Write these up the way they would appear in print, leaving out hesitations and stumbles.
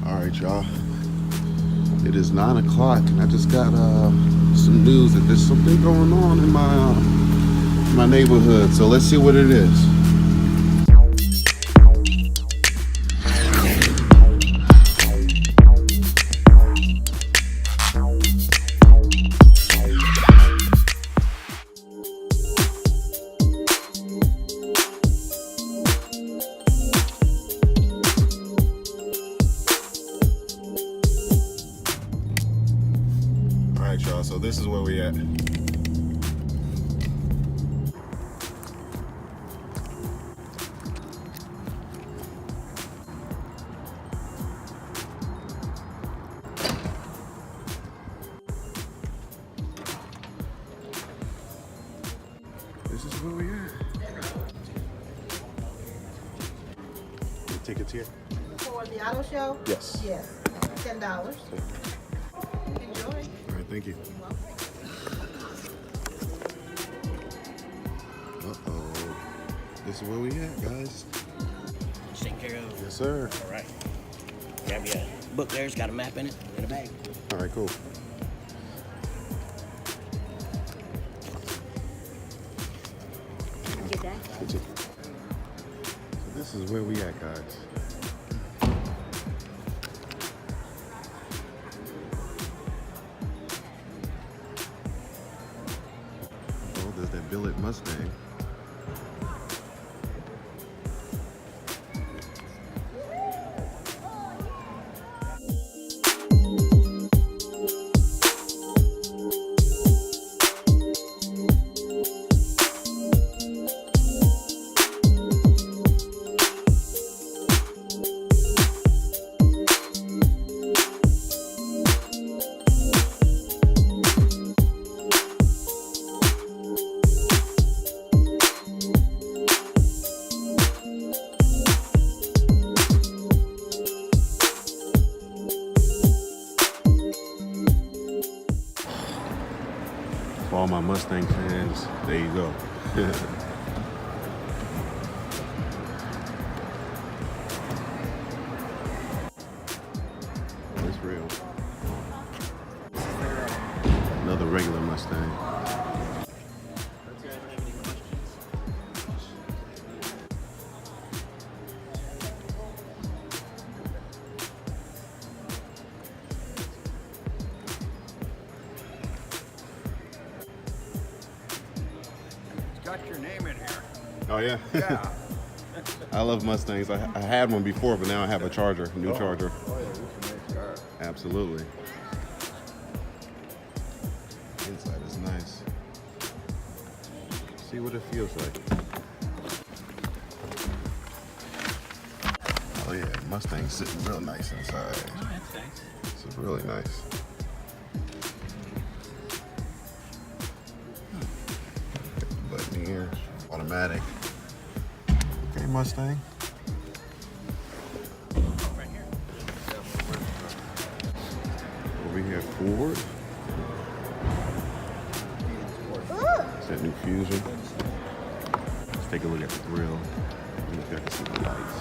All right, y'all. It is 9 o'clock, and I just got some news that there's something going on in my neighborhood. So let's see what it is. All right, y'all. So this is where we at. This is where we at. The tickets here? For the auto show? Yes. Yes. $10. Enjoy. All right, thank you. Uh-oh. This is where we at, guys. Take care of. Yes, sir. All right. Grab your book there. It's got a map in it. In a bag. All right, cool. Get that? Good job. So this is where we at, guys. Oh, there's that billet Mustang. For all my Mustang fans, there you go. It's real. Another regular Mustang. Got your name in here. Oh yeah? Yeah. I love Mustangs. I had one before, but now I have a Charger, new Charger. Oh yeah, this is a nice car. Absolutely. Inside is nice. See what it feels like. Oh yeah, Mustang's sitting real nice inside. Oh, that's nice. This is really nice. Button here, automatic. Okay, Mustang. Right here. Over here, Ford. It's that new Fusion. Let's take a look at the grill. See if I can see the lights.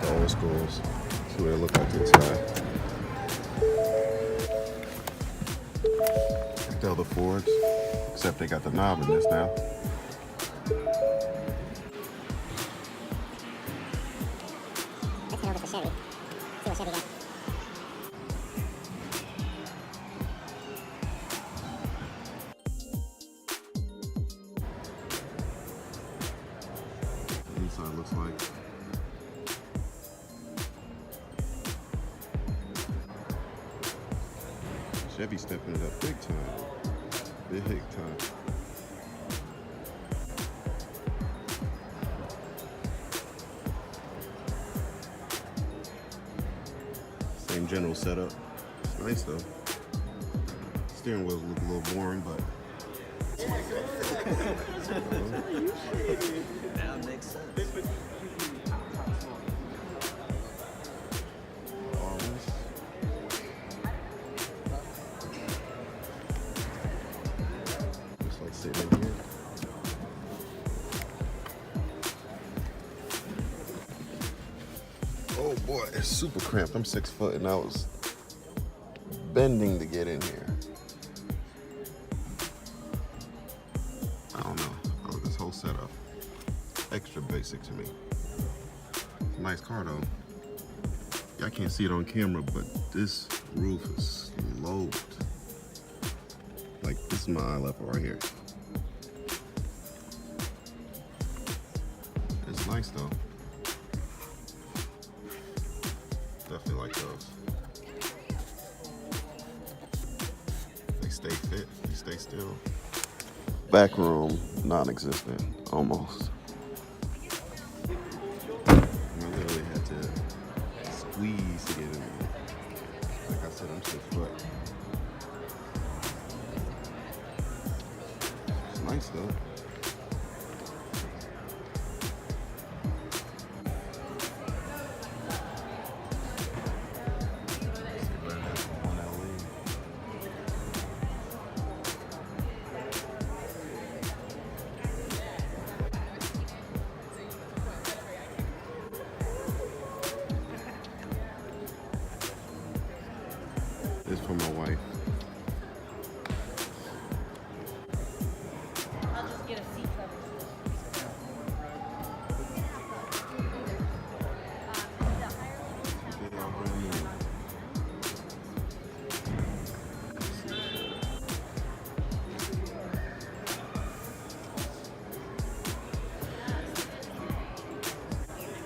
The old schools. See what they look like inside. You can tell the Fords, except they got the knob in this now. Let's head over to Chevy. See what Chevy got. The inside looks like. Chevy stepping it up big time. Big time. Same general setup. It's nice though. Steering wheels look a little boring, but Now it makes sense. arms. Just like sitting in here. Boy, it's super cramped. I'm 6 foot and I was bending to get in here. I don't know. Oh, this whole setup, extra basic to me. Nice car though. Y'all can't see it on camera, but this roof is sloped. Like, this is my eye level right here. It's nice though. Definitely like those. They stay fit, they stay still. Back room, non-existent, almost. I literally had to squeeze to get in there. Like I said, I'm 6 foot. It's nice though. This is for my wife. I'll just get a seat cover. They all brand new.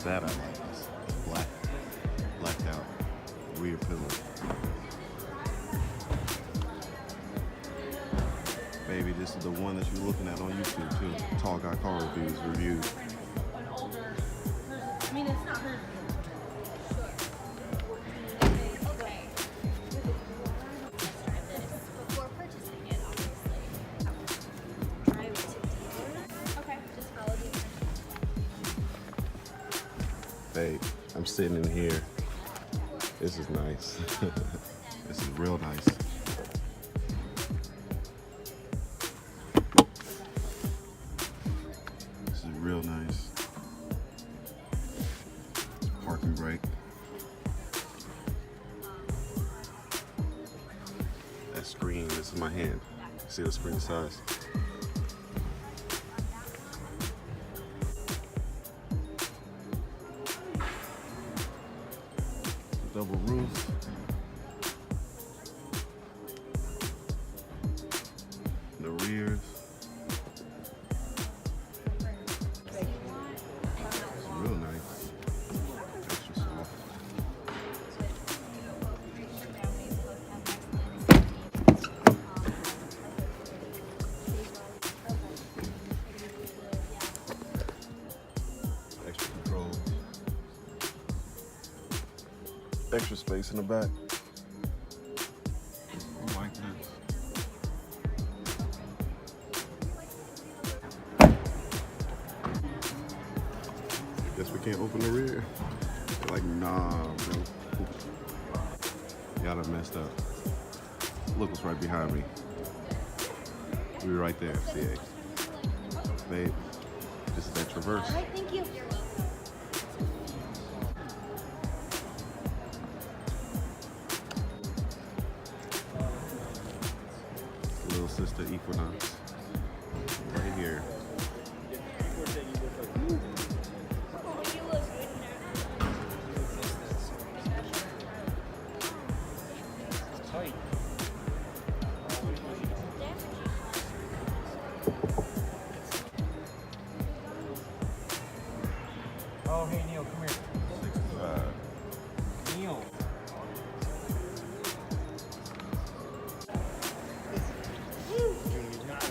That I like. This blacked out rear pillow. Baby, this is the one that you're looking at on YouTube too. Tall Guy Car Reviews review. An older person. I mean, it's not hers. Okay. Test drive this before purchasing it, obviously. Drive to dealer. Okay. Just follow the instructions. Babe, I'm sitting in here. This is nice. This is real nice. This is real nice. Parking brake. That screen, this is my hand. See the screen size? Double roof. The rears. It's real nice. Extra soft. Extra controls. Extra space in the back. I like this. Guess we can't open the rear. They're like, nah, bro. Y'all done messed up. Look what's right behind me. We were right there, CA. Babe, this is that Traverse. All right, thank you. Little sister Equinox. Right here. Oh, hey, Neil, come here. 65. Neil.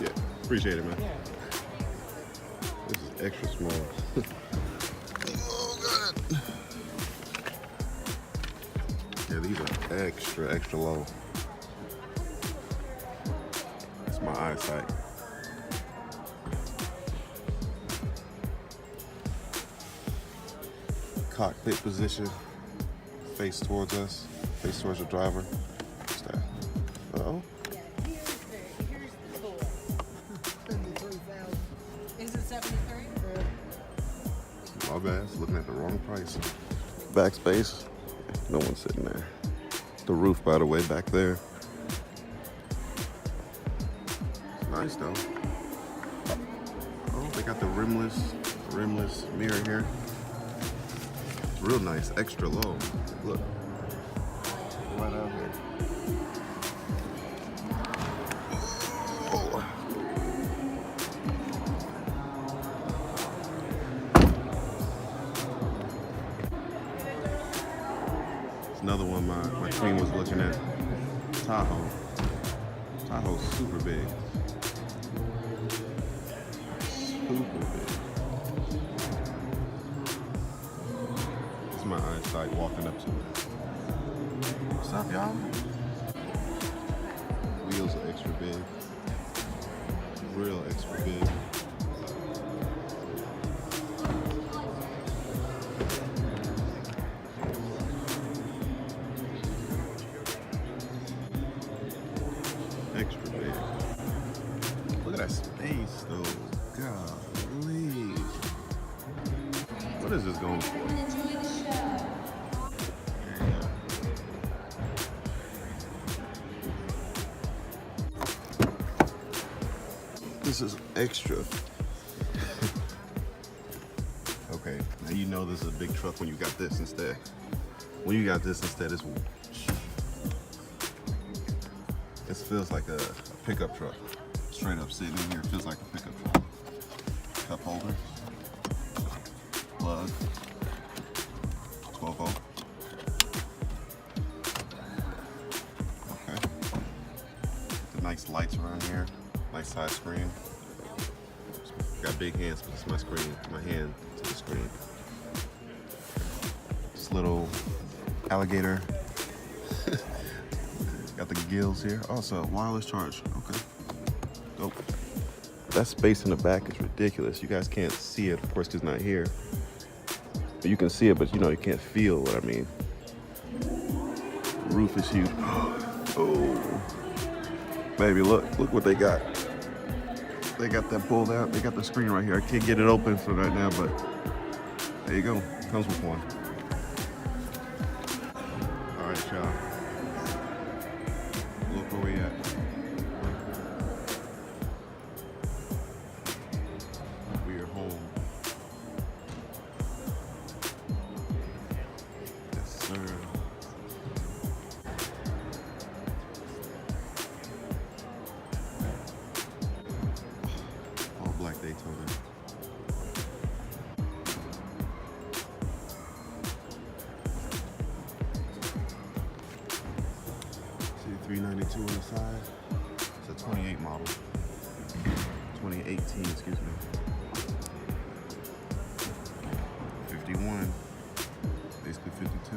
Yeah, appreciate it, man. This is extra small. Oh, God. Yeah, these are extra low. It's my eyesight. Cockpit position, face towards us, face towards the driver. What's that? Uh-oh. Here's the total. 73,000. Is it 73? My bad, looking at the wrong price. Backspace. No one's sitting there. The roof, by the way, back there. Nice though. Oh, they got the rimless mirror here. It's real nice, extra low. Look, right out here. Oh. It's another one my queen was looking at. Tahoe. Tahoe's super big. Super big. It's my eyesight walking up to it. What's up, y'all? Wheels are extra big. Real extra big. Extra big. Look at that space though. Golly. What is this going for? Yeah. This is extra. Okay, now you know this is a big truck when you got this instead. When you got this instead, it feels like a pickup truck. Straight up sitting in here, it feels like a pickup truck. Cup holder, plug, 12 volt. Okay. The nice lights around here, nice size screen. Got big hands, but it's my screen, my hand to the screen. This little alligator. Got the gills here. Also, wireless charge. Okay. Dope. That space in the back is ridiculous. You guys can't see it, of course, because it's not here. But you can see it, but you know, you can't feel what I mean. The roof is huge. Oh. Baby, look what they got. They got that pulled out. They got the screen right here. I can't get it open for right now, but there you go. Comes with one. All right, y'all. Look where we at. We are home. Yes, sir. All black Daytona. See 392 on the side. It's a 28 model. 2018, excuse me. 51. Basically 52.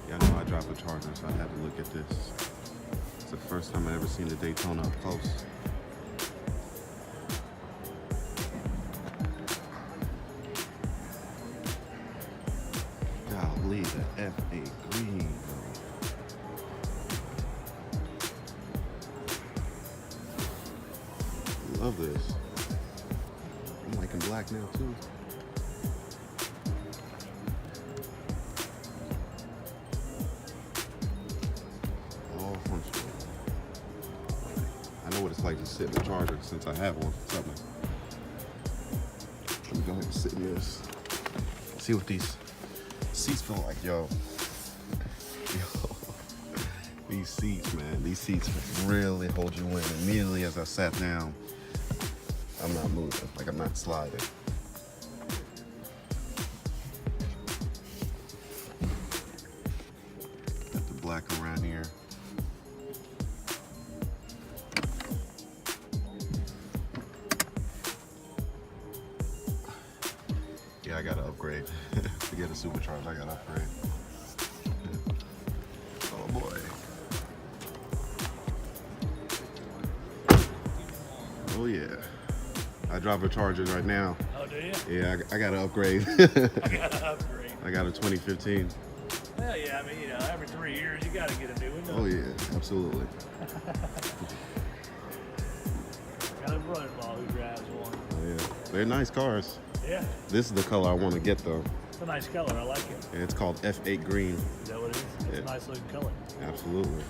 Y'all know I dropped a Charger, so I had to look at this. It's the first time I ever seen the Daytona up close. Golly, the FA green, bro. Love this. I'm liking black now too. All functional. I know what it's like to sit in the Charger since I have one. Something. Let me go ahead and sit in this. See what these seats feel like, yo. These seats, man. These seats really hold you in. Immediately as I sat down, I'm not moving, like I'm not sliding. Got the black around here. Yeah, I gotta upgrade. To get a supercharged, I gotta upgrade. Oh boy. Oh yeah. I drive a Charger right now. Oh, do you? Yeah, I gotta upgrade. I gotta upgrade. I got a 2015. Well, yeah, I mean, you know, every 3 years you gotta get a new one. Oh yeah, absolutely. Gotta brother-in-law who drives one. Oh, yeah. They're nice cars. Yeah, This is the color I want to get though. it's a nice color. I like it. And it's called F8 green. Is that what it is? It's Yeah. a nice looking color. Absolutely.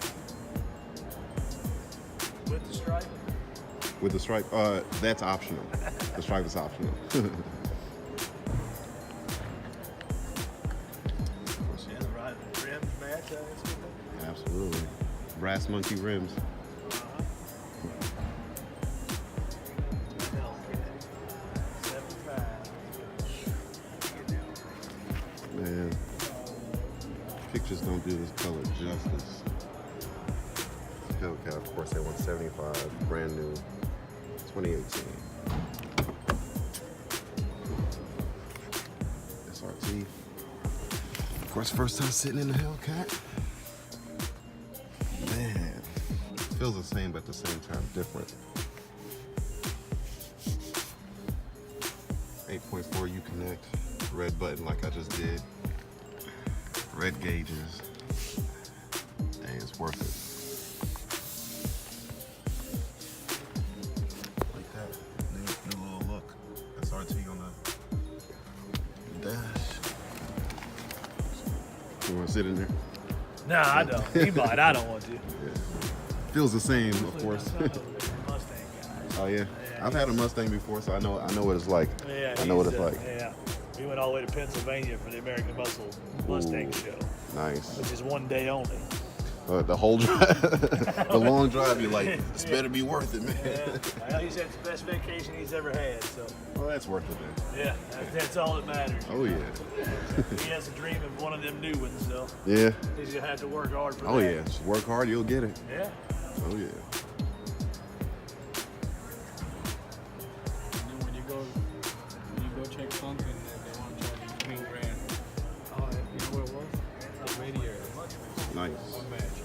With the stripe. With the stripe, that's optional. The stripe is optional. Yeah, the right rims match. That's good. Absolutely. Brass monkey rims. Man, pictures don't do this color justice. Hellcat, of course, they want 75, brand new, 2018. SRT. Of course, first time sitting in the Hellcat. Man, it feels the same, but at the same time different. 8.4 U-Connect, red button like I just did. Red gauges. Dang, it's worth it. Like that, new little look. SRT on the dash. You want to sit in there? No, I don't. He might. I don't want to. Yeah. Feels the same, of course. Mustang guys. Oh yeah. I've had a Mustang before, so I know what it's like. Yeah, I know what he's, it's like. Yeah, we went all the way to Pennsylvania for the American Muscle Mustang Ooh. show, Nice. which is one day only. The whole drive, the long drive, you're like, this better be worth it, man. Yeah, well, he said it's the best vacation he's ever had. So Well, that's worth it, man. yeah, that's all that matters. Oh yeah. He has a dream of one of them new ones, so Yeah. he's gonna have to work hard for Oh that. yeah. Just work hard, you'll get it. Yeah. Oh yeah. And then when you go check something, they want to charge you $20,000. Oh, you know what it was? The radiator. Nice. One match.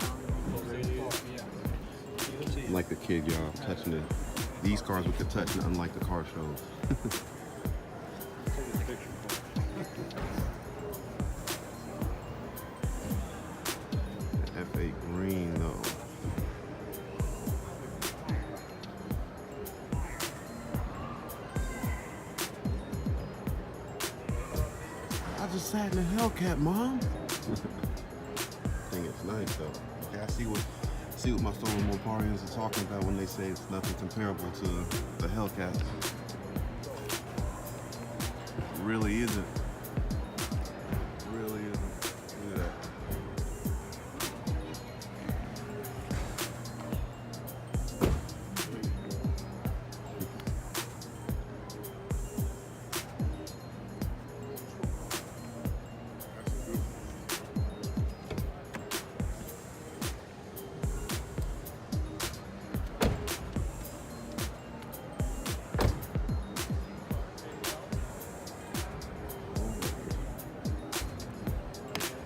The radiator. Yeah. I'm like the kid, y'all, touching it. These cars we could touch, unlike the car shows. Take a picture for it. F8 green though. I just sat in a Hellcat, Mom. I think it's nice though. Okay, I see what my fellow Moparians are talking about when they say it's nothing comparable to the Hellcat. It really isn't. It really isn't. Look at that.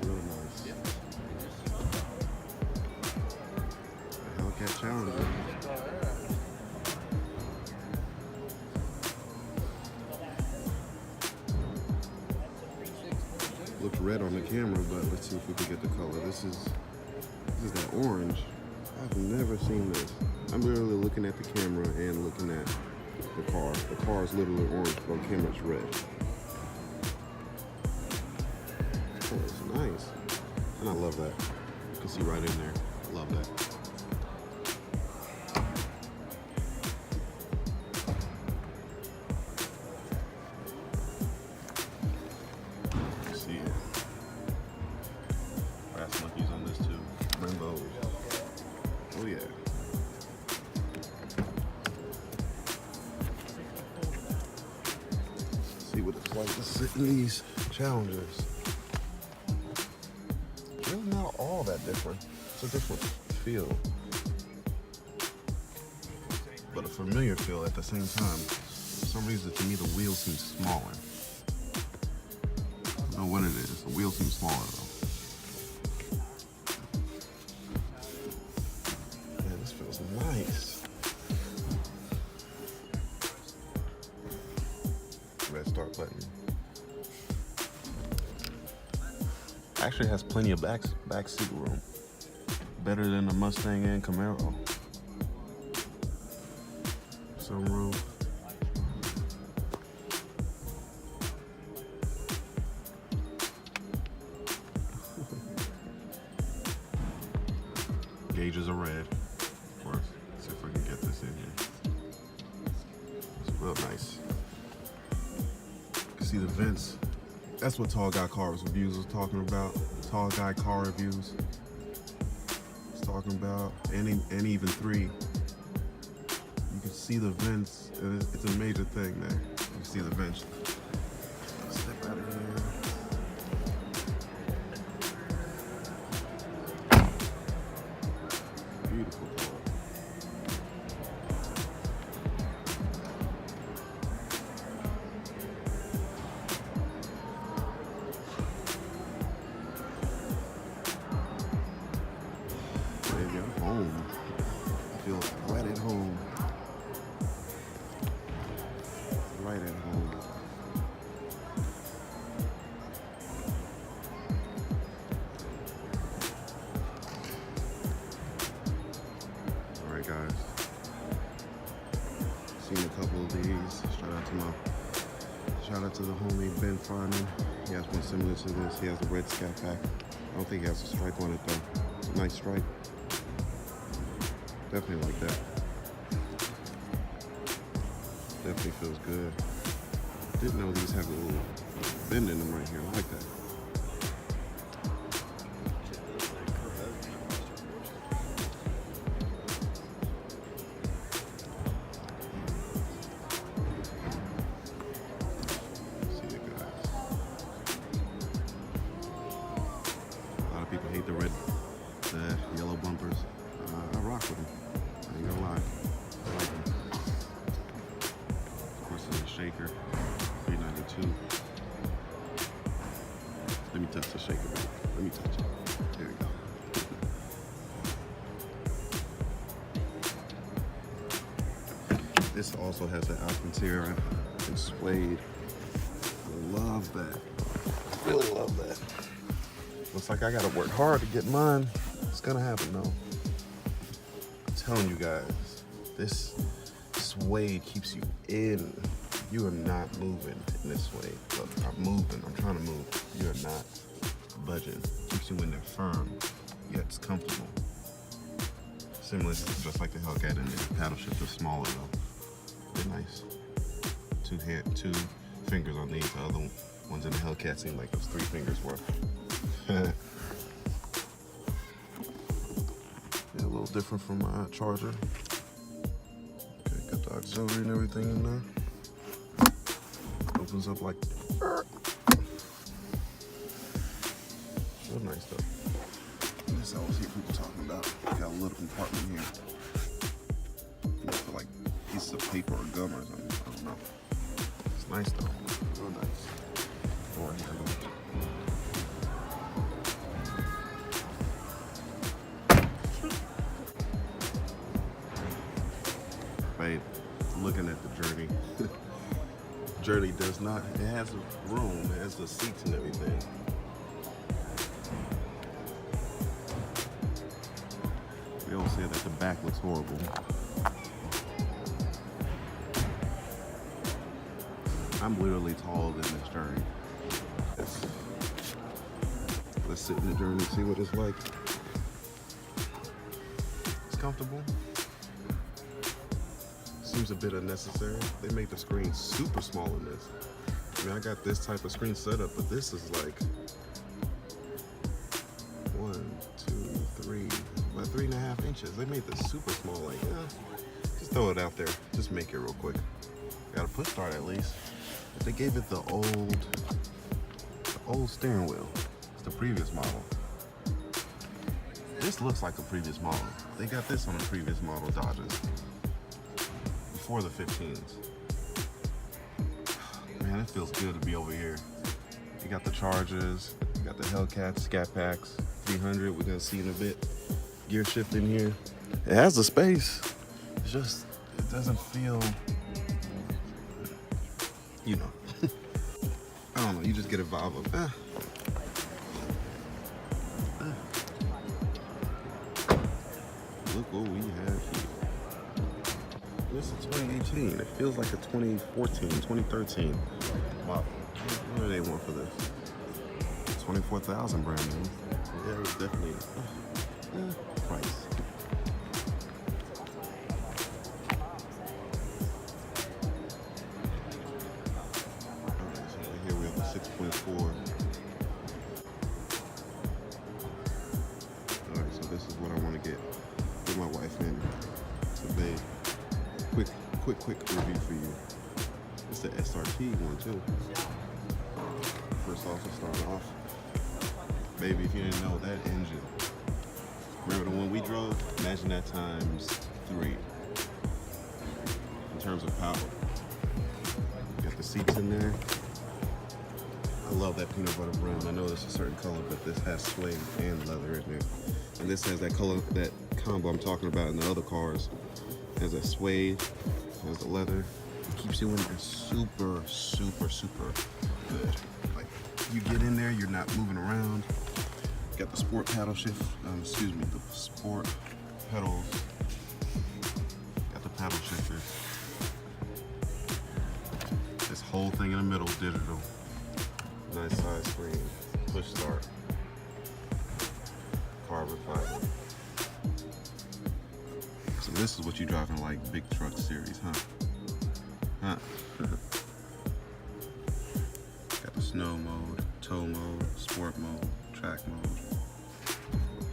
Real nice. Hellcat Challenger. Looks red on the camera, but let's see if we can get the color. This is that orange. I've never seen this. I'm literally looking at the camera and looking at the car. The car is literally orange, but on camera it's red. Oh, it's nice. And I love that. You can see right in there. I love that. You see it. Brass monkeys on this too. Rainbows. Oh yeah. See what it's like to sit in these Challengers. Really not all that different. It's a different feel. But a familiar feel at the same time. For some reason, to me, the wheel seems smaller. I don't know what it is. The wheel seems smaller, though. Man, this feels nice. Red start button. Actually has plenty of back seat room. Better than the Mustang and Camaro. sunroof. Gauges are red, of course. See if we can get this in here. It's real nice. You can see the vents. That's what Tall Guy Car Reviews was talking about. Tall Guy Car Reviews. It's talking about, and even 3. You can see the vents, and it's a major thing there. You can see the vents. Step out of here. Beautiful car. Baby, I'm home. I feel right at home. Right at home. Alright guys. Seen a couple of these. Shout out to the homie Ben Farman. He has one similar to this. He has a red Scat Pack. I don't think he has a stripe on it though. Nice stripe. Definitely like that. Definitely feels good. Didn't know these have a little bend in them right here. I like that. See it, guys. A lot of people hate the yellow bumpers. I rock with them. I ain't gonna lie. I like them. Of course, it's a shaker. $392. Let me touch the shaker, baby. Let me touch it. There we go. This also has the Alcantara and suede. I love that. Really love that. Looks like I gotta work hard to get mine. It's gonna happen though. I'm telling you guys, this suede keeps you in. You are not moving in this suede. Look, I'm moving. I'm trying to move. You are not budging. Keeps you in there firm, yet it's comfortable. Similar, just like the Hellcat, and the paddle shift is smaller though. They're nice. Two fingers on these. The other ones in the Hellcat seem like those 3 fingers worth. Yeah, a little different from my Charger. Okay, got the auxiliary and everything in there. Opens up like. Real nice though. This I always hear people talking about. Got a little compartment here. For like pieces of paper or gum or something. I don't know. It's nice though. Real nice. Door handle. Babe, looking at the Journey. Journey does not, it has a room, it has the seats and everything. We all say that the back looks horrible. I'm literally taller than this Journey. Let's sit in the Journey and see what it's like. It's comfortable. Seems a bit unnecessary. They make the screen super small in this. I mean, I got this type of screen setup, but this is like 1, 2, 3, about 3.5 inches. They made this super small. Like, just throw it out there. Just make it real quick. Got a push start at least. But they gave it the old steering wheel. It's the previous model. This looks like a previous model. They got this on a previous model Dodges. Before the 15s. Man, it feels good to be over here. You got the Chargers, you got the Hellcats, Scat Packs, 300, we're gonna see in a bit. Gear shift in here. It has the space. It's just, it doesn't feel, you know. I don't know, you just get a vibe of, Look what we have here. This is 2018. It feels like a 2014, 2013. Wow. What do they want for this? 24,000 brand new. Yeah, it's definitely price. Alright, so right here we have a 6.4. Alright, so this is what I want to get my wife in today. Quick review for you. It's the SRT one too. First off, let's start off. Baby, if you didn't know, that engine. Remember the one we drove? Imagine that times 3 in terms of power. Got the seats in there. I love that peanut butter brown. I know it's a certain color, but this has suede and leather in there. And this has that color, that combo I'm talking about in the other cars. It has that suede, has the leather. It keeps you in there super good. Like, you get in there, you're not moving around. Got the sport paddle shift, the sport pedals. Got the paddle shifters. This whole thing in the middle, digital. Nice size screen, push start, carbon fiber. So this is what you drive in like big truck series, huh? Got the snow mode, tow mode, sport mode, track mode.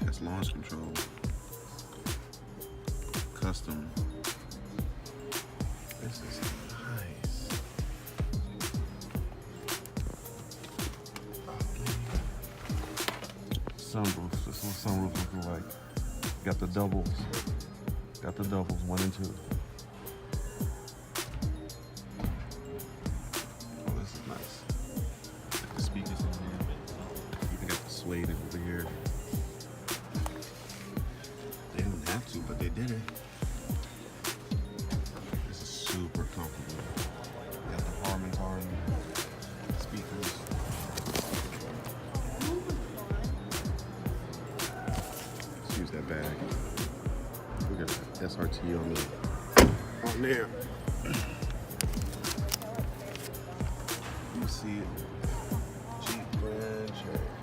Has launch control, custom. This is nice. Sunroof. This is what sunroof looking like. Got the doubles. 1 and 2. Oh, this is nice. Got the speakers in here. Even got the suede over here. They didn't have to, but they did it. This is super comfortable. Got the Harman Kardon speakers. Let's use that bag. We got the SRT on there. You see it. Jeep Grand Cherokee.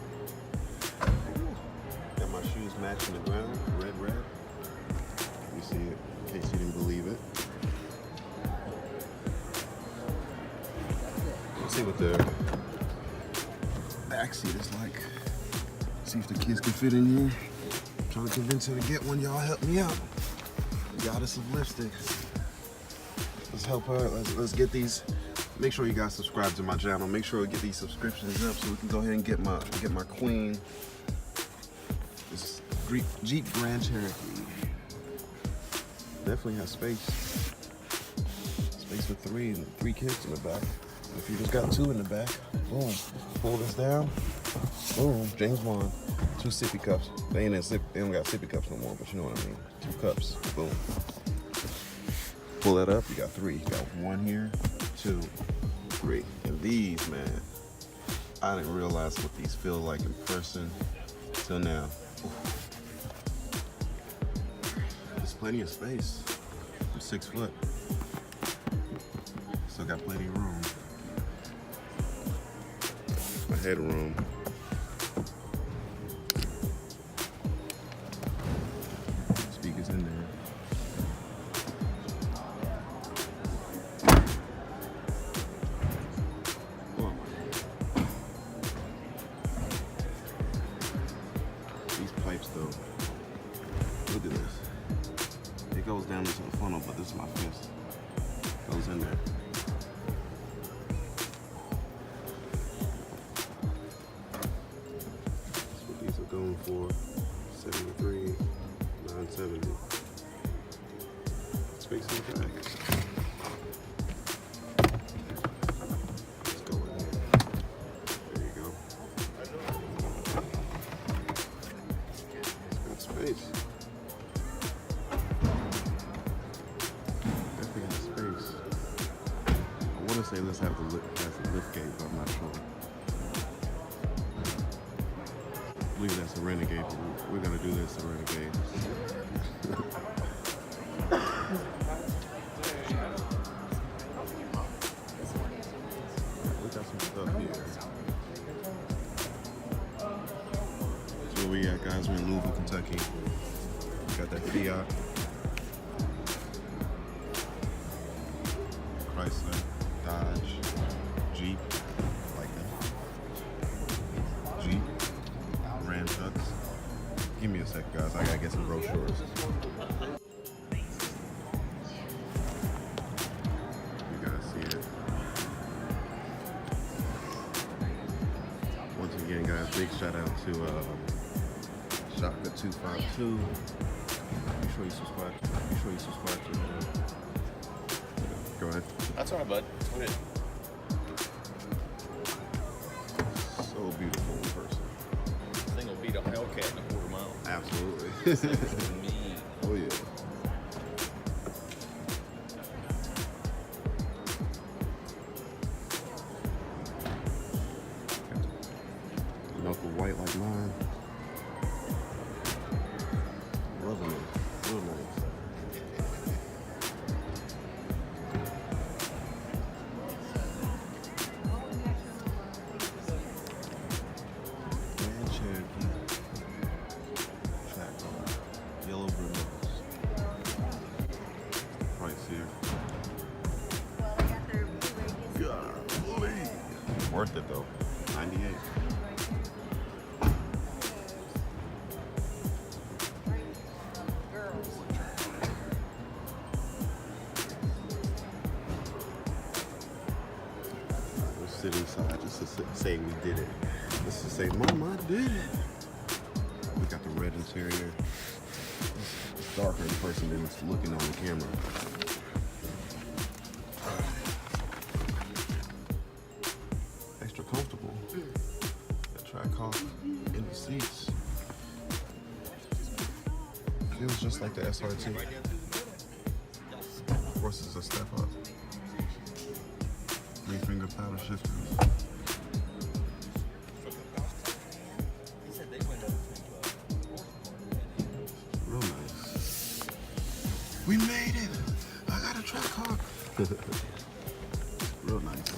Got my shoes matching the ground, red. You see it, in case you didn't believe it. Let's see what the back seat is like. See if the kids can fit in here. Trying to convince her to get one. Y'all help me out. Goddess of lipstick. Let's help her. Let's get these. Make sure you guys subscribe to my channel. Make sure we get these subscriptions up so we can go ahead and get my queen. This Jeep Grand Cherokee. Definitely has space. Space for 3 kids in the back. If you just got 2 in the back, boom. Pull this down. Boom. James Bond. 2 sippy cups. They don't got sippy cups no more, but you know what I mean. 2 cups. Boom. Pull that up. You got 3. You got 1 here, 2, 3. And these, man, I didn't realize what these feel like in person till now. There's plenty of space. I'm 6 foot. Still got plenty of room. My headroom. Speakers in there. Oh. These pipes though. Look at this. It goes down into the funnel, but this is my fist. Goes in there. That's what these are going for. 73, 970. Space in the back. Let's go in here. There you go. It's got space. Definitely has space. I want to say this has a lift gate, but I'm not sure. I believe that's a Renegade, but we're gonna do this a Renegade. Got that Fiat, Chrysler, Dodge, Jeep, like that. Jeep, Ram trucks. Give me a sec, guys. I gotta get some brochures. You guys see it. Once again, guys, big shout out to Shaka252. Be sure you subscribe. Be sure you subscribe to him. Go ahead. That's all right, bud. Go ahead. So beautiful in person. This thing will beat a Hellcat in a quarter mile. Absolutely. Me. Oh yeah. Knuckle white like mine. Real nice. Real nice. Grand Cherokee. Track car. Yellow brimmers. Price here. Golly. Worth it though. 98. Sit inside just to say we did it. Just to say, Mama, I did it. We got the red interior. It's darker in person than it's looking on the camera. Extra comfortable. That track off in the seats. Feels just like the SRT. Of course, it's a step up. 3-finger paddle shifters. Real nice. We made it! I got a track car. Real nice.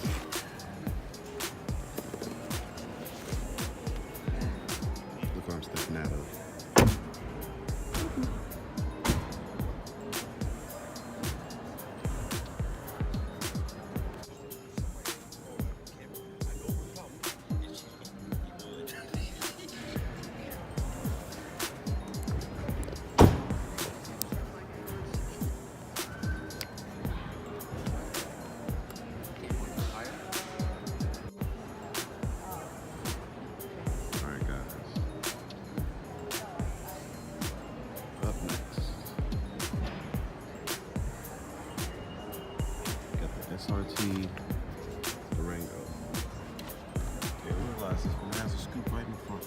Look what I'm stepping out of. SRT Durango. Okay, we realize this one has a scoop right in front.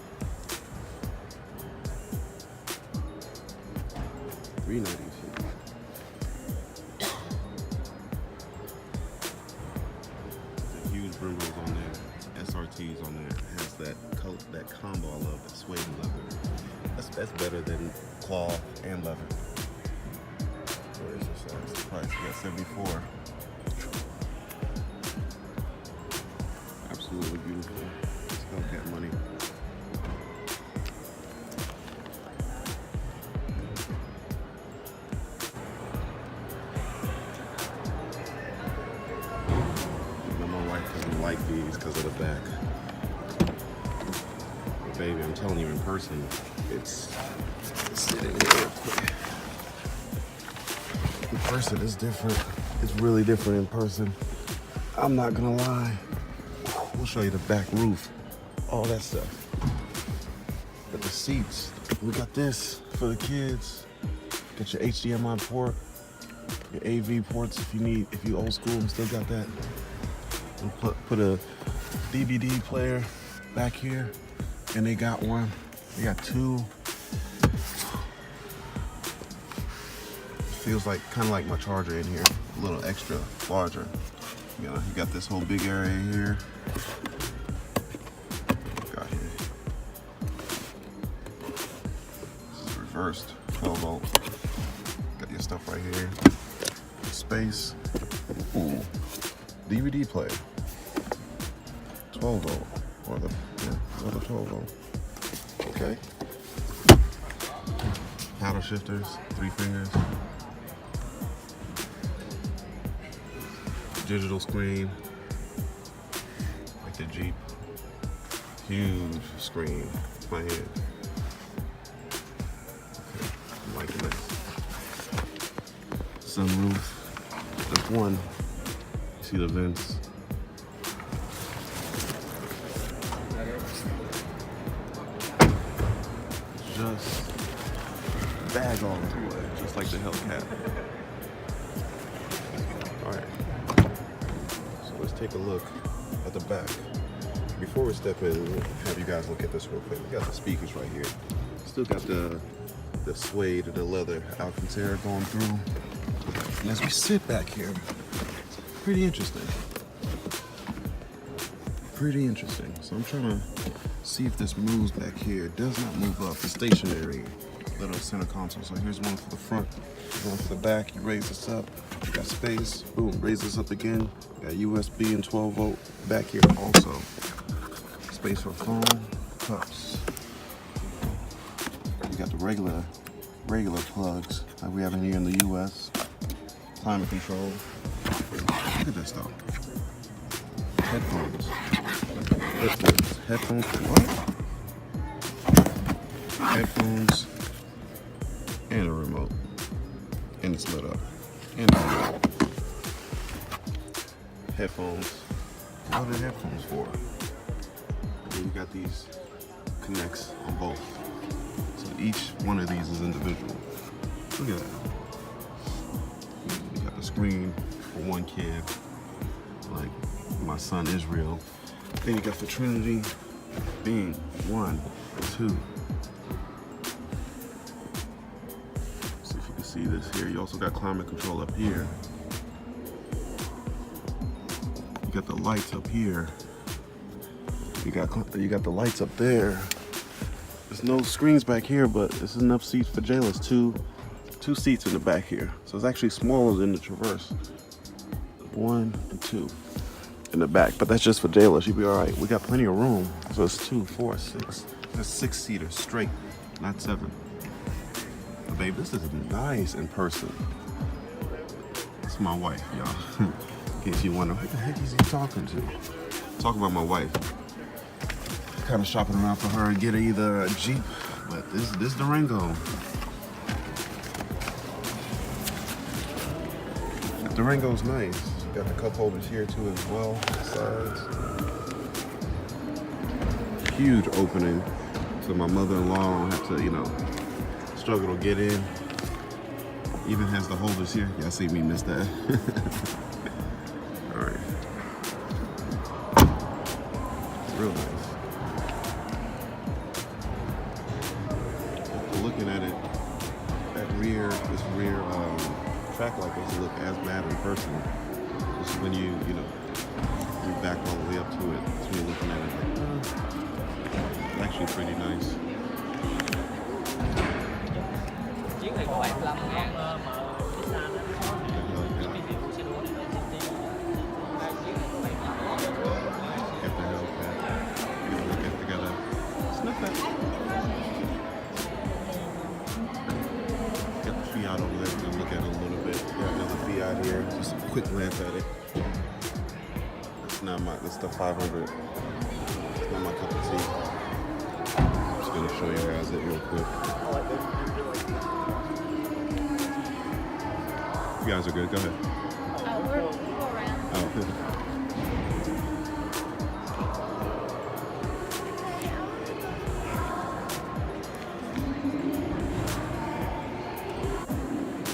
392. The huge Brembos on there, SRTs on there. It has that coat, that combo I love, that suede and leather. That's better than cloth and leather. Where is this? That's the price. We got 74. Absolutely beautiful. It's Hellcat money. My wife doesn't like these because of the back. But baby, I'm telling you in person, it's sitting here real quick. In person, it's different. It's really different in person. I'm not gonna lie. We'll show you the back roof, all that stuff. But the seats, we got this for the kids. Got your HDMI port, your AV ports if you old school and still got that. And put a DVD player back here, and they got one. They got two. Feels like kind of like my charger in here, a little extra larger. You know, you got this whole big area here. Got here. This is reversed, 12 volt. Got your stuff right here. Space. Ooh. DVD player. 12 volt. Or the 12 volt. Okay. paddle shifters, 3 fingers. Digital screen, like the Jeep. Huge screen, my hand. Okay, I'm liking this. Sunroof, there's one. See the vents. Just bag all the way, just like the Hellcat. All right. So let's take a look at the back. Before we step in, we'll have you guys look at this real quick. We got the speakers right here. Still got the suede and the leather Alcantara going through. And as we sit back here, it's pretty interesting. Pretty interesting. So I'm trying to see if this moves back here. It does not move up. It's stationary. Little center console. So here's one for the front, one for the back. You raise this up. You got space. Boom. Raise this up again. You got USB and 12 volt back here also. Space for phone, cups. You got the regular plugs like we have in here in the US. Climate control. Look at this though. Headphones. Headphones for what? Headphones and a remote. And it's lit up. And a remote. Headphones. What are the headphones for? And you got these connects on both. So each one of these is individual. Look at that. You got the screen for one kid, like my son Israel. Then you got for Trinity, being 1, 2. See if you can see this here. You also got climate control up here. You got the lights up here. You got the lights up there. There's no screens back here, but there's enough seats for Jayla's. Two seats in the back here. So it's actually smaller than the Traverse. 1 and 2 in the back, but that's just for Jayla. She'll be all right. We got plenty of room. So it's 2, 4, 6. That's 6-seater straight, not 7. But babe, this is nice in person. It's my wife, y'all. In case you wonder, who the heck is he talking to? Talk about my wife. Kind of shopping around for her and get either a Jeep, but this Durango. The Durango's nice. Got the cup holders here too as well. Sides. Huge opening, so my mother-in-law don't have to, struggle to get in. Even has the holders here. Y'all see me miss that. All right. It's real nice. Looking at it, this rear track like this look as bad in person. This is when you back all the way up to it. So you're looking at it like, actually pretty nice. Chiếc này có 75.000 mà Get the Hellcat. Get together. It's not bad. Got the Fiat over there. We're gonna look at it a little bit. Got another Fiat here. Just a quick glance at it. It's the 500. It's not my cup of tea. I'm just gonna show you guys it real quick. You guys are good. Go ahead. We'll go around. Oh.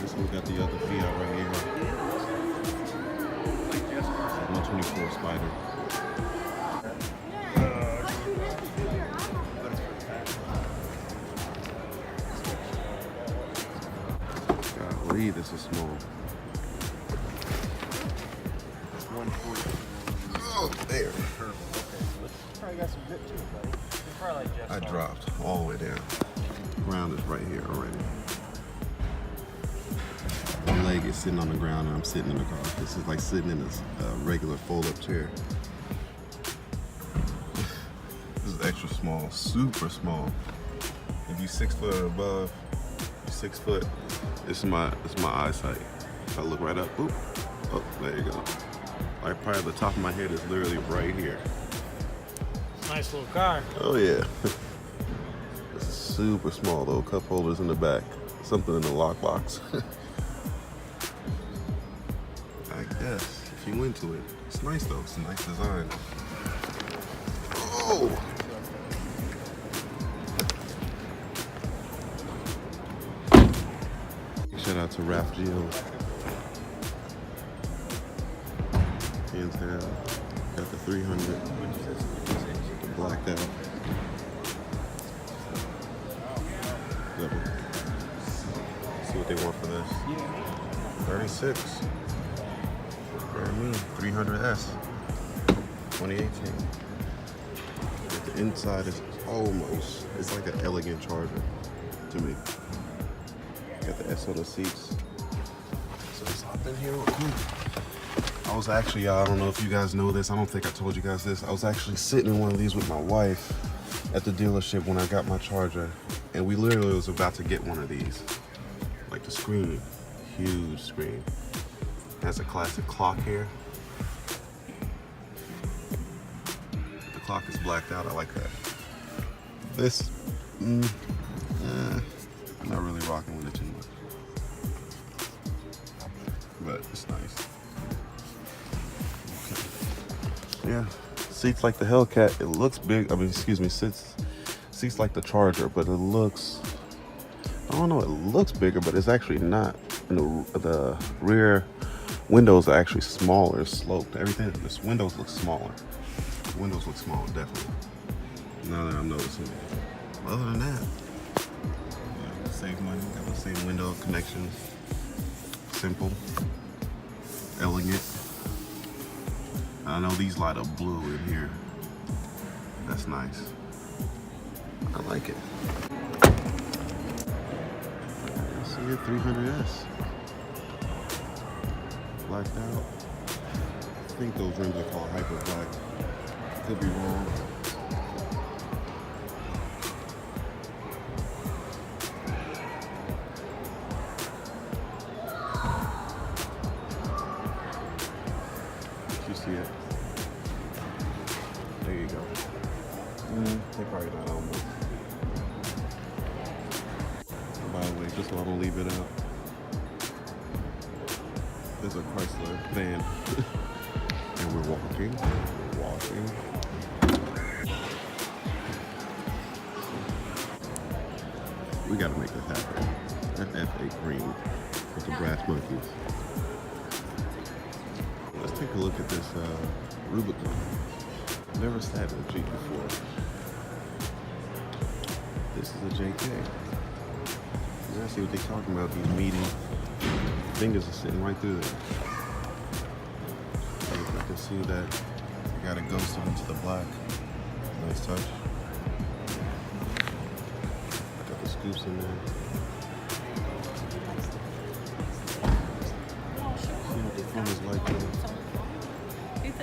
This one's got the other Fiat right here. 124 Spider. Golly, this is small. 140. Oh, there. Probably got some grip too, buddy. It's probably like Jeff's I dropped all the way down. The ground is right here already. One leg is sitting on the ground and I'm sitting in the car. This is like sitting in this regular fold-up chair. This is extra small, super small. If you're 6 foot or above, you're 6 foot. This is my eyesight. If I look right up, boop. Oh, there you go. Like probably the top of my head is literally right here. Nice little car. Oh yeah. It's super small though. Cup holders in the back. Something in the lockbox. I guess if you into it. It's nice though. It's a nice design. Oh. Shout out to Raf Geo. Hands down. Got the 300. Blacked out. See what they want for this. 36. Brand new. 300S. 2018. The inside is almost, it's like an elegant charger to me. Got the S on the seats. So let's hop in here real quick. I was actually, I don't know if you guys know this, I don't think I told you guys this. I was actually sitting in one of these with my wife at the dealership when I got my charger, and we literally was about to get one of these. Like the screen, huge screen. Has a classic clock here. The clock is blacked out, I like that. This, I'm not really rocking with it too much. But it's nice. Yeah, seats like the Hellcat. It looks big. I mean, excuse me, seats like the Charger, but it looks, I don't know, it looks bigger, but it's actually not. And the rear windows are actually smaller, sloped. Everything, this windows look smaller. Windows look smaller, definitely. Now that I'm noticing it. Other than that, yeah, save money. Got the same window connections. Simple, elegant. I know these light up blue in here. That's nice. I like it. I see it, 300S. Blacked out. I think those rims are called Hyper Black. Could be wrong. You see it? There you go. They probably not almost. By the way, just so I don't leave it out, there's a Chrysler van. And we're walking. We gotta make this happen. That F8 green with the brass monkeys. Let's take a look at this Rubicon. Never sat in a Jeep before. This is a JK. You see what they're talking about, these meaty fingers are sitting right through there. I can see that you got a ghost into the black. Nice touch. Got the scoops in there. See what the front is like there. It's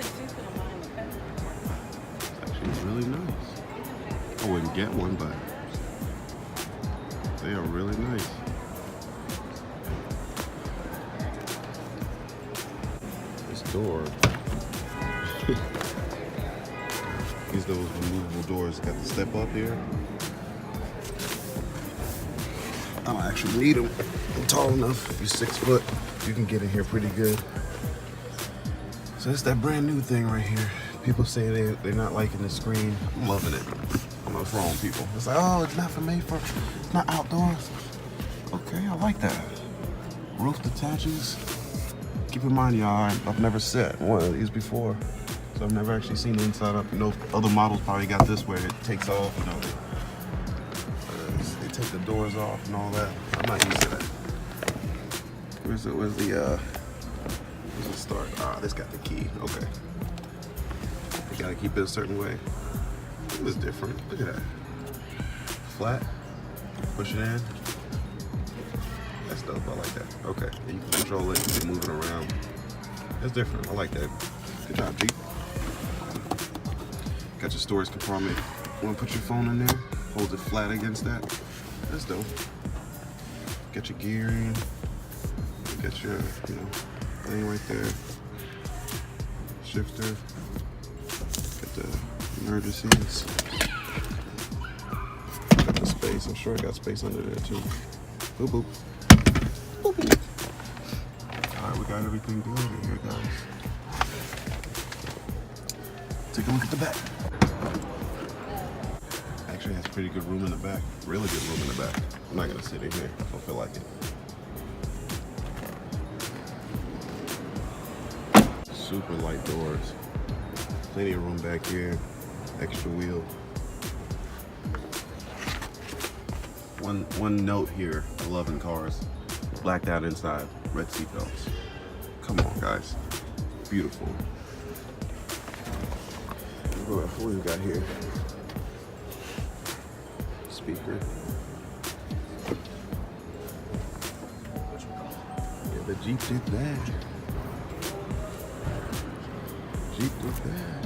actually really nice. I wouldn't get one, but they are really nice. This door, these those removable doors got the step up here. I don't actually need them. I'm tall enough. If you're 6 foot, you can get in here pretty good. So it's that brand new thing right here. People say they're not liking the screen. I'm loving it. I'm not wrong, people. It's like, oh, it's not for me, it's not outdoors. Okay, I like that. Roof detaches. Keep in mind, y'all, I've never sat in one of these before. So I've never actually seen the inside up. You know, other models probably got this where it takes off, you know. They take the doors off and all that. I'm not used to that. Where's the start? Ah, this got the key. Okay. You gotta keep it a certain way. It was different. Look at that. Flat. Push it in. That's dope. I like that. Okay. And you can control it. You can move it around. That's different. I like that. Good job, Jeep. Got your storage compartment. You wanna put your phone in there? Hold it flat against that. That's dope. Get your gearing. Get your, you know, thing right there. Shifter. Get the emergencies. Got the space. I'm sure I got space under there too. Boop boop. Boop boop. Alright, we got everything good in here, guys. Take a look at the back. Actually has pretty good room in the back. Really good room in the back. I'm not gonna sit in here. Don't feel like it. Super light doors. Plenty of room back here. Extra wheel. One note here. I love in cars. Blacked out inside. Red seatbelts. Come on, guys. Beautiful. What we got here? Speaker. Yeah, the Jeep did that. Jeep did that.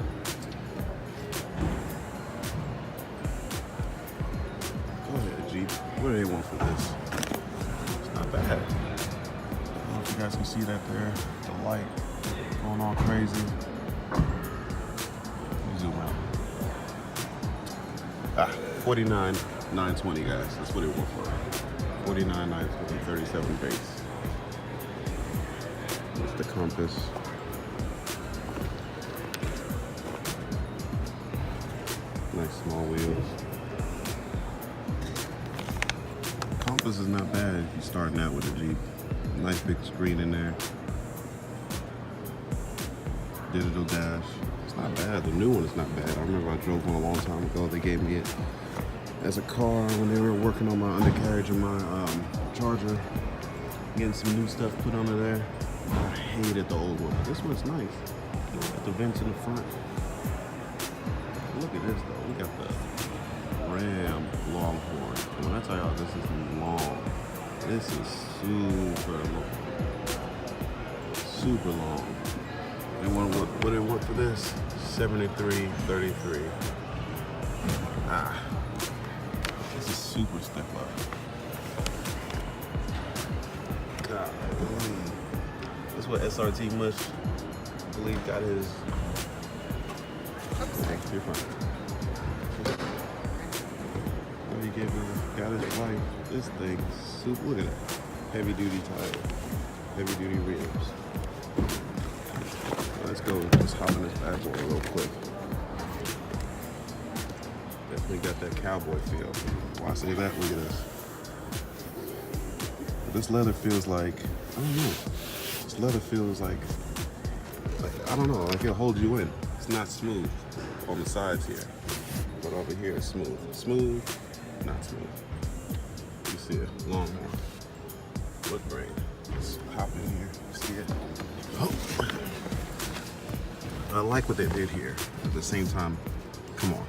Go ahead, Jeep. What do they want for this? It's not bad. I don't know if you guys can see that there. The light going all crazy. Zoom out. 49,920, guys. That's what it went for. 49,920, 37 base. That's the compass. Nice small wheels. Compass is not bad if you're starting out with a Jeep. Nice big screen in there. Digital dash. It's not bad. The new one is not bad. I remember I drove one a long time ago. They gave me it as a car when they were working on my undercarriage and my Charger. Getting some new stuff put under there. I hated the old one. This one's nice. Got the vents in the front. Look at this though. We got the Ram Longhorn. And when I tell y'all this is long, this is super long. Super long. They want what they want for this? 73.33. This is super step up. God, that's what SRT Mush, I believe, got his. Oops, you're fine. What he got his wife. This thing, super. Look at that. Heavy duty tire, heavy duty rims. Let's go. Just hop in this bad boy real quick. Definitely got that cowboy feel. Why I say that? Look at this. This leather feels like, I don't know. This leather feels like I don't know, like it'll hold you in. It's not smooth on the sides here, but over here it's smooth. Smooth, not smooth. You see it, Longhorn. Wood grain. Let's hop in here. See it? Oh. I like what they did here. At the same time, come on,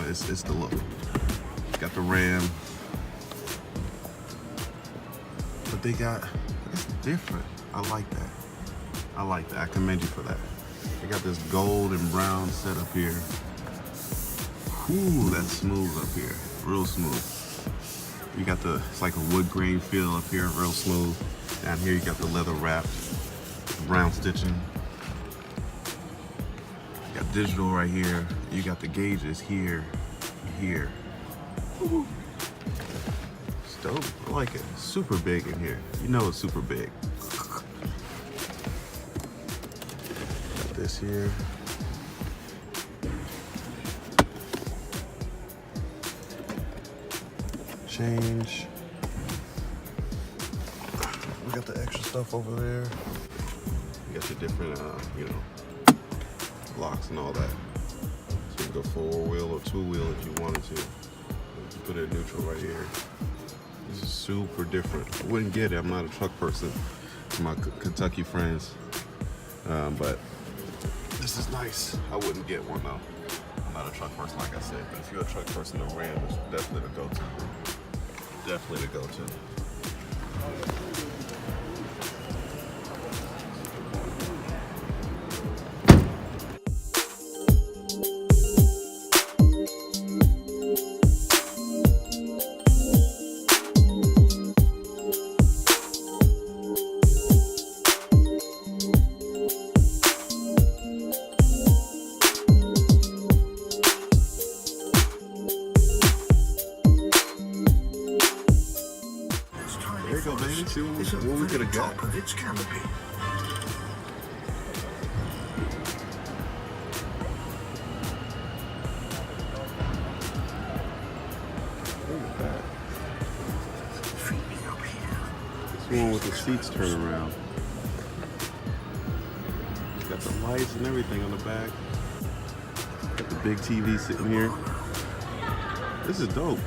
it's the look. Got the Ram, but they got, it's different. I like that. I like that. I commend you for that. They got this gold and brown setup here. Ooh, that's smooth up here. Real smooth. You got the, it's like a wood grain feel up here, real smooth. Down here you got the leather wrapped, brown stitching. You got digital right here. You got the gauges here, here. Ooh. It's dope. I like it. Super big in here. You know it's super big. Got this here. Change. We got the extra stuff over there. You got your different, you know, locks and all that. So you can go 4-wheel or 2-wheel if you wanted to. You put it in neutral right here. This is super different. I wouldn't get it. I'm not a truck person. To my Kentucky friends, but this is nice. I wouldn't get one though. I'm not a truck person, like I said. But if you're a truck person, the Ram is definitely the go-to. Definitely the go-to. see what we could have got. Of its canopy. Look at that. Feeding up here. This one with the seats turn around. Got the lights and everything on the back. Got the big TV sitting here. This is dope.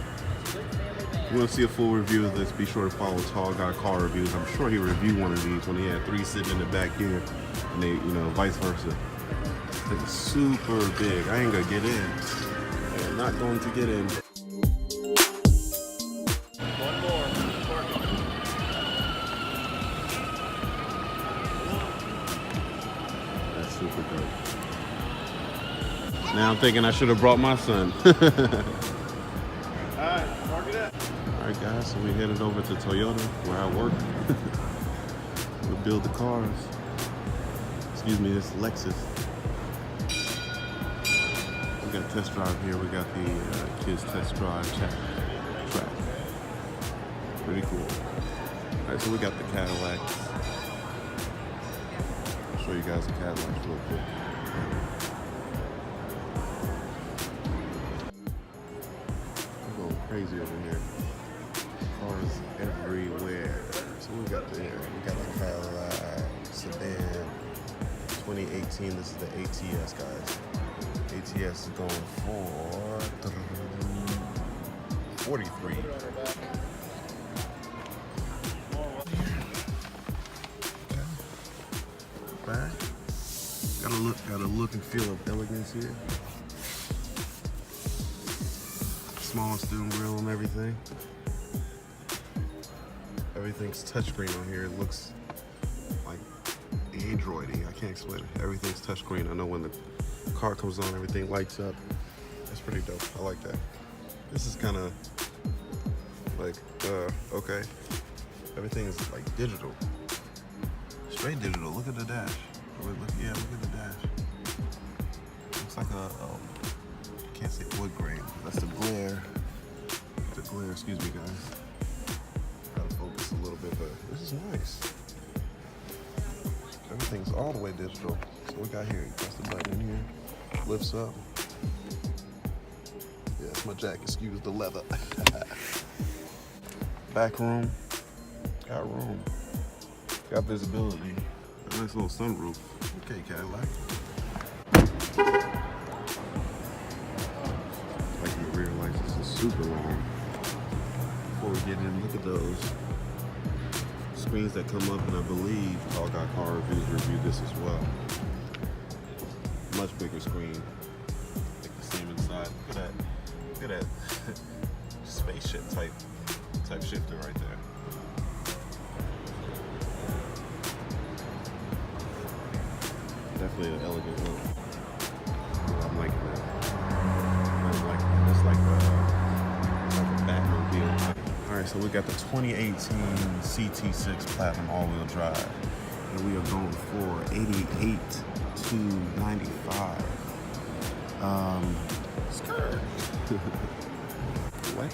If you want to see a full review of this, be sure to follow Tall Guy Car Reviews. I'm sure he reviewed one of these when he had 3 sitting in the back here, and they, vice versa. It's super big. I ain't gonna get in. I am not going to get in. One more. That's super dope. Now I'm thinking I should have brought my son. Alright, mark it up. Alright guys, so we headed over to Toyota where I work. We build the cars. Excuse me, this Lexus. We got a test drive here. We got the kids test drive track. Pretty cool. Alright, so we got the Cadillacs. I'll show you guys the Cadillacs real quick. Crazy over here. Cars everywhere. So we got the Cadillac sedan 2018. This is the ATS, guys. ATS is going for 43. Back. Got a look and feel of elegance here. Small steering wheel and everything. Everything's touchscreen on here. It looks like Android-y. I can't explain it. Everything's touchscreen. I know when the car comes on, everything lights up. That's pretty dope. I like that. This is kind of like, okay. Everything's like digital. Straight digital. Look at the dash. Look at the dash. Looks like a, can't say wood grain. That's the glare. The glare, excuse me guys. Gotta focus a little bit, but this is nice. Everything's all the way digital. So we got here, you press the button in here, lifts up. Yeah, it's my jacket, excuse the leather. Back room, got room. Got visibility. A nice little sunroof. Okay, Cadillac. Rear lights, this is super long. Before we get in, look at those screens that come up, and I believe Tall Guy Car Reviews reviewed this as well. Much bigger screen. Like the same inside. Look at that spaceship type shifter right there. Definitely an elegant look. I'm liking that. It's like a Batmobile. All right, so we got the 2018 CT6 Platinum all-wheel drive, and we are going for 88,295. Skirt. What?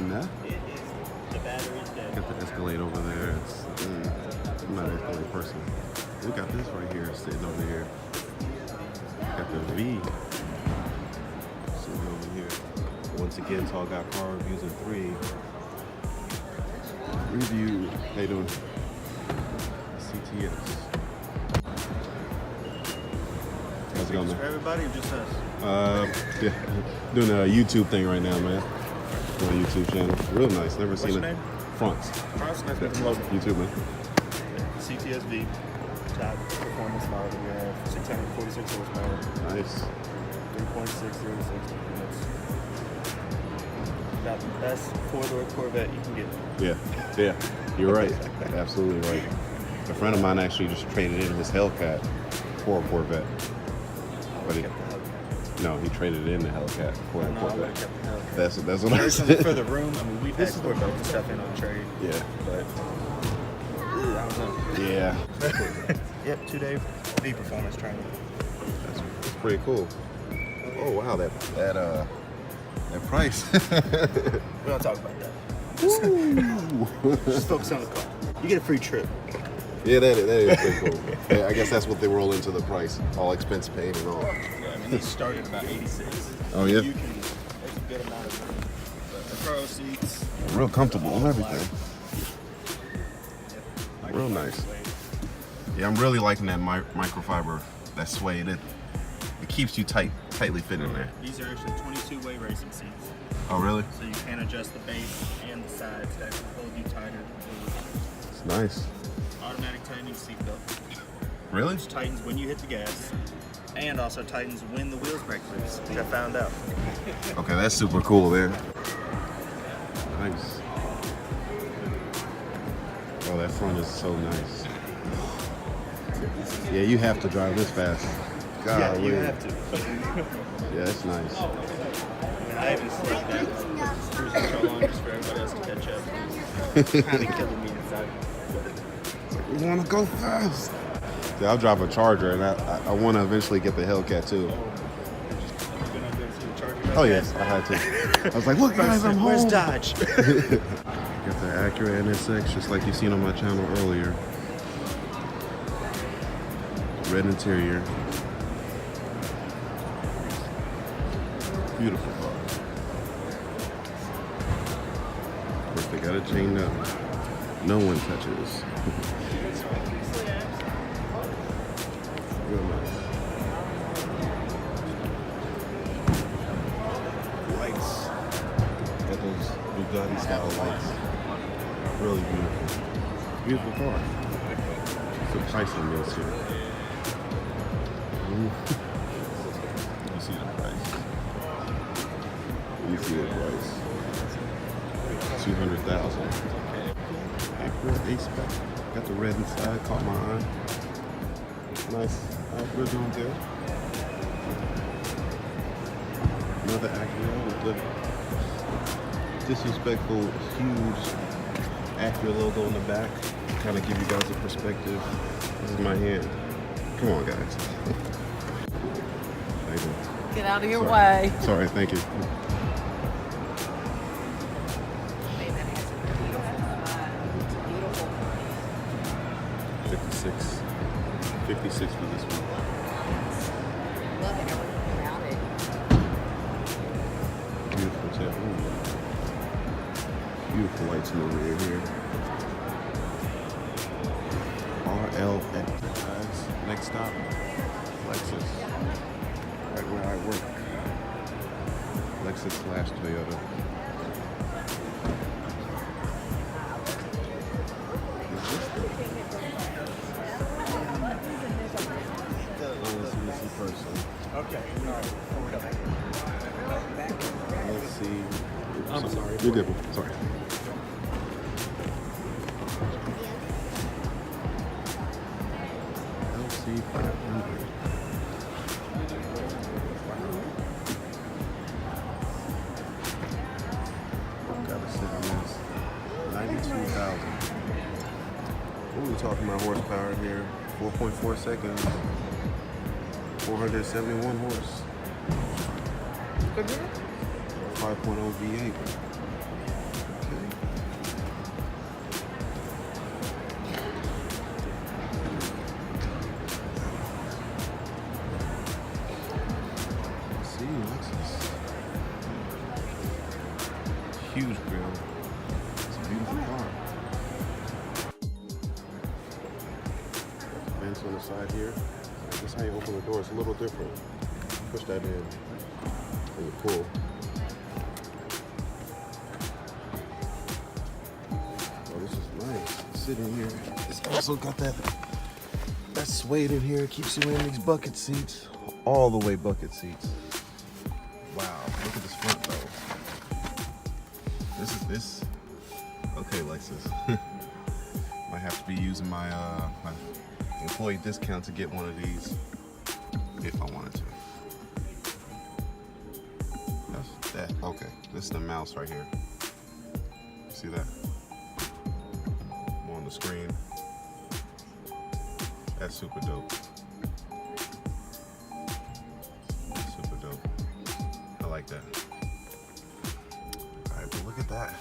No. The battery's dead. Got the Escalade over there. I'm not an Escalade person. We got this right here, sitting over here. Got the V sitting over here. Once again, Tall Guy Car Reviews in 3. Review. How you doing? CTS. How's it going, man? For everybody or just us? Yeah, doing a YouTube thing right now, man. On a YouTube channel. Real nice. Never seen your it. name? Fronts. Nice to meet you. YouTube, man. CTSV. Top performance model we have. 646 horsepower. Nice. 3.6, 0 to 60 minutes. Got the best 4-door Corvette you can get. Yeah, you're right. Absolutely right. A friend of mine actually just traded in his Hellcat for a Corvette. But he traded in the Hellcat for a Corvette. That's what I said. For the room, I mean, we've had Corvette and stuff in on trade. Yeah. But, I don't know. Yeah. Yep, 2-day V performance training. That's pretty cool. Oh wow, that price. We don't talk about that. Just focus on the car. You get a free trip. Yeah, that is pretty cool. Yeah, I guess that's what they roll into the price. All expense paid and all. Yeah, I mean, these start at about 86. Oh, yeah? You can, there's a good amount of room. But the pro seats. Real comfortable and everything. Real nice. Yeah, I'm really liking that microfiber, that suede. It keeps you tightly fit in there. These are actually 22-way racing seats. Oh, really? So you can adjust the base and the sides to actually hold you tighter. It's nice. Automatic tightening seat belt. Really? Which tightens when you hit the gas, and also tightens when the wheels break loose, which I found out. Okay, that's super cool there. Nice. Oh, that front is so nice. Yeah, you have to drive this fast. God, Yeah, you have to. Yeah, that's nice. I mean, I even slowed down cruise control on just for everybody else to catch up. Kind of killing me inside. You want to go fast? Yeah, I'll drive a Charger, and I want to eventually get the Hellcat too. Oh yes, I had to. I was like, look guys, I'm home. Where's Dodge? Got the Acura NSX, just like you've seen on my channel earlier. Red interior. Beautiful car. Of course, they got it chained up. No one touches. Real nice. Lights. Got those Bugatti style lights. Really beautiful. Beautiful car. Some price on this here. You see the price. You see the price. 200,000. Acura A-Spec. Got the red inside. Caught my eye. Nice. Acura doing good. Another Acura with the disrespectful, huge Acura logo on the back. Kind of give you guys a perspective. This is my hand. Come on, guys. Thank you. Get out of your way. Sorry, thank you. $56 for this one. Beautiful tip. Beautiful lights in over here. RLX. Next stop, Lexus. Right where I work. Lexus/Toyota. Okay. Let's see. I'm sorry. You're good. Sorry. LC 500. Gotta sit on this. 92,000. What are we talking about horsepower here? 4.4 seconds. 471 horse. 5.0 V8. Okay. Let's see, Lexus. Huge grill. It's a beautiful car. Got the vents on the side here. That's how you open the door. It's a little different. Push that in and you pull. Oh, this is nice. Sitting here. It's also got that suede in here. It keeps you in these bucket seats. All the way bucket seats. Wow, look at this front though. This. Okay, Lexus. Might have to be using my my employee discount to get one of these if I wanted to. That's that. Okay, this is the mouse right here. See that? On the screen. That's super dope. Super dope. I like that. All right, but look at that.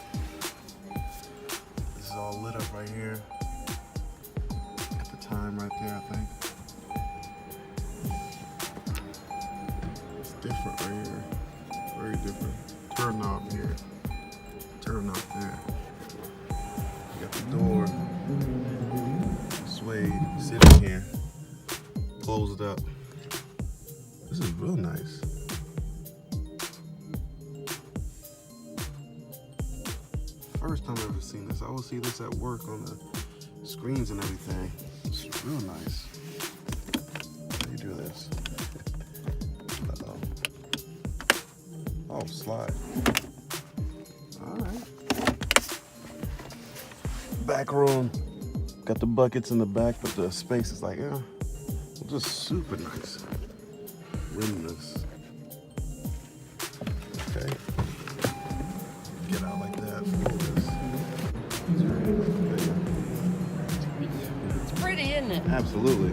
right here. At the time right there, I think. It's different right here. Very different. Turn knob here. Turn knob there. You got the door. Suede. Sit in here. Close it up. This is real nice. First time I've ever seen this. I always see this at work on the screens and everything. It's real nice. How do you do this? Uh-oh. Oh, slide. Alright. Back room. Got the buckets in the back, but the space is like, yeah, just super nice. Rimless. Okay. Get out like that. It's pretty, isn't it? Absolutely.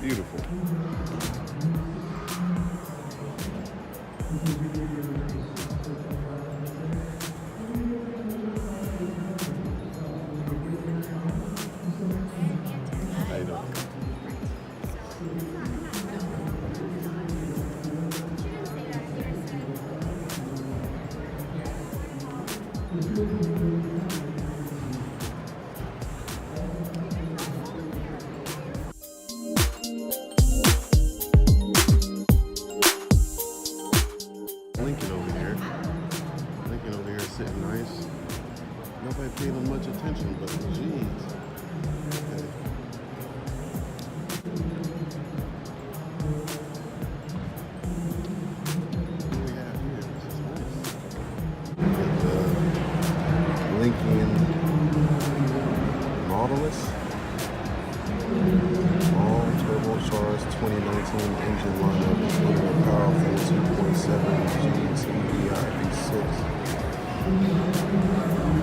Beautiful. How you doing? Lincoln over here. Lincoln over here is sitting nice. Nobody paying him much attention, but geez. Okay. What do we have here? This is nice. Got the Lincoln Nautilus. All turbocharged 2019 engine lineup, including a powerful 2.7 GTI V6.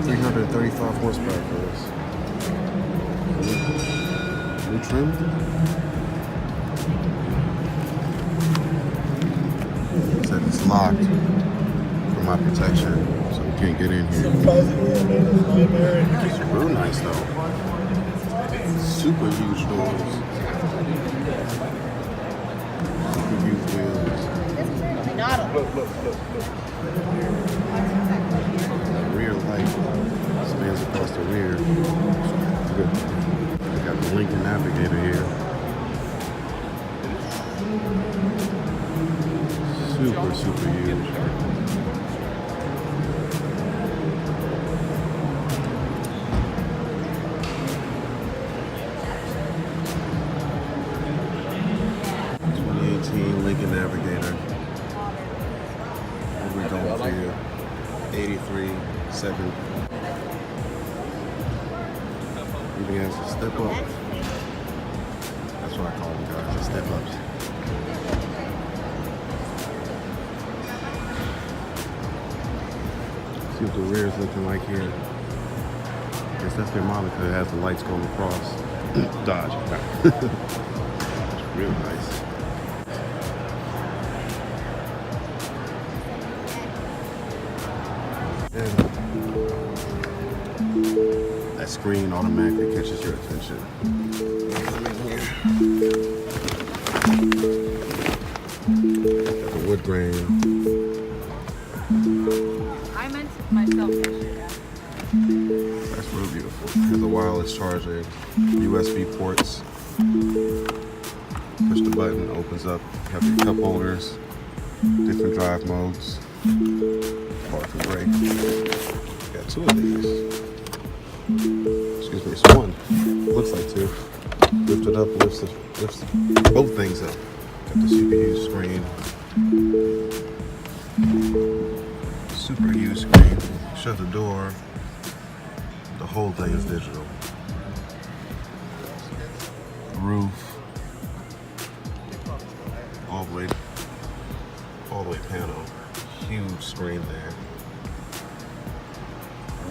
335 horsepower for this. New trim. It said it's locked for my protection, so we can't get in here. It's real nice though. Super huge doors. Super huge wheels. That rear light spans across the rear. We got the Lincoln Navigator here. Super, super huge. Lincoln Navigator. What we going for here? 83.7. Even has a step up. That's what I call them, guys, the step ups. See what the rear is looking like here. I guess that's their model because it has the lights going across. Dodge. It's real nice. That screen automatically catches your attention. Got the wood grain. I meant myself this year. That's real beautiful. Has a wireless charger, USB ports. Push the button, opens up. You have your cup holders, different drive modes. Park and brake. Got two of these. Excuse me, it's one. Looks like two. Lift it up, lifts both things up. Got the super huge screen. Super huge screen. Shut the door. The whole thing is digital. Roof. All the way panel. Huge screen there.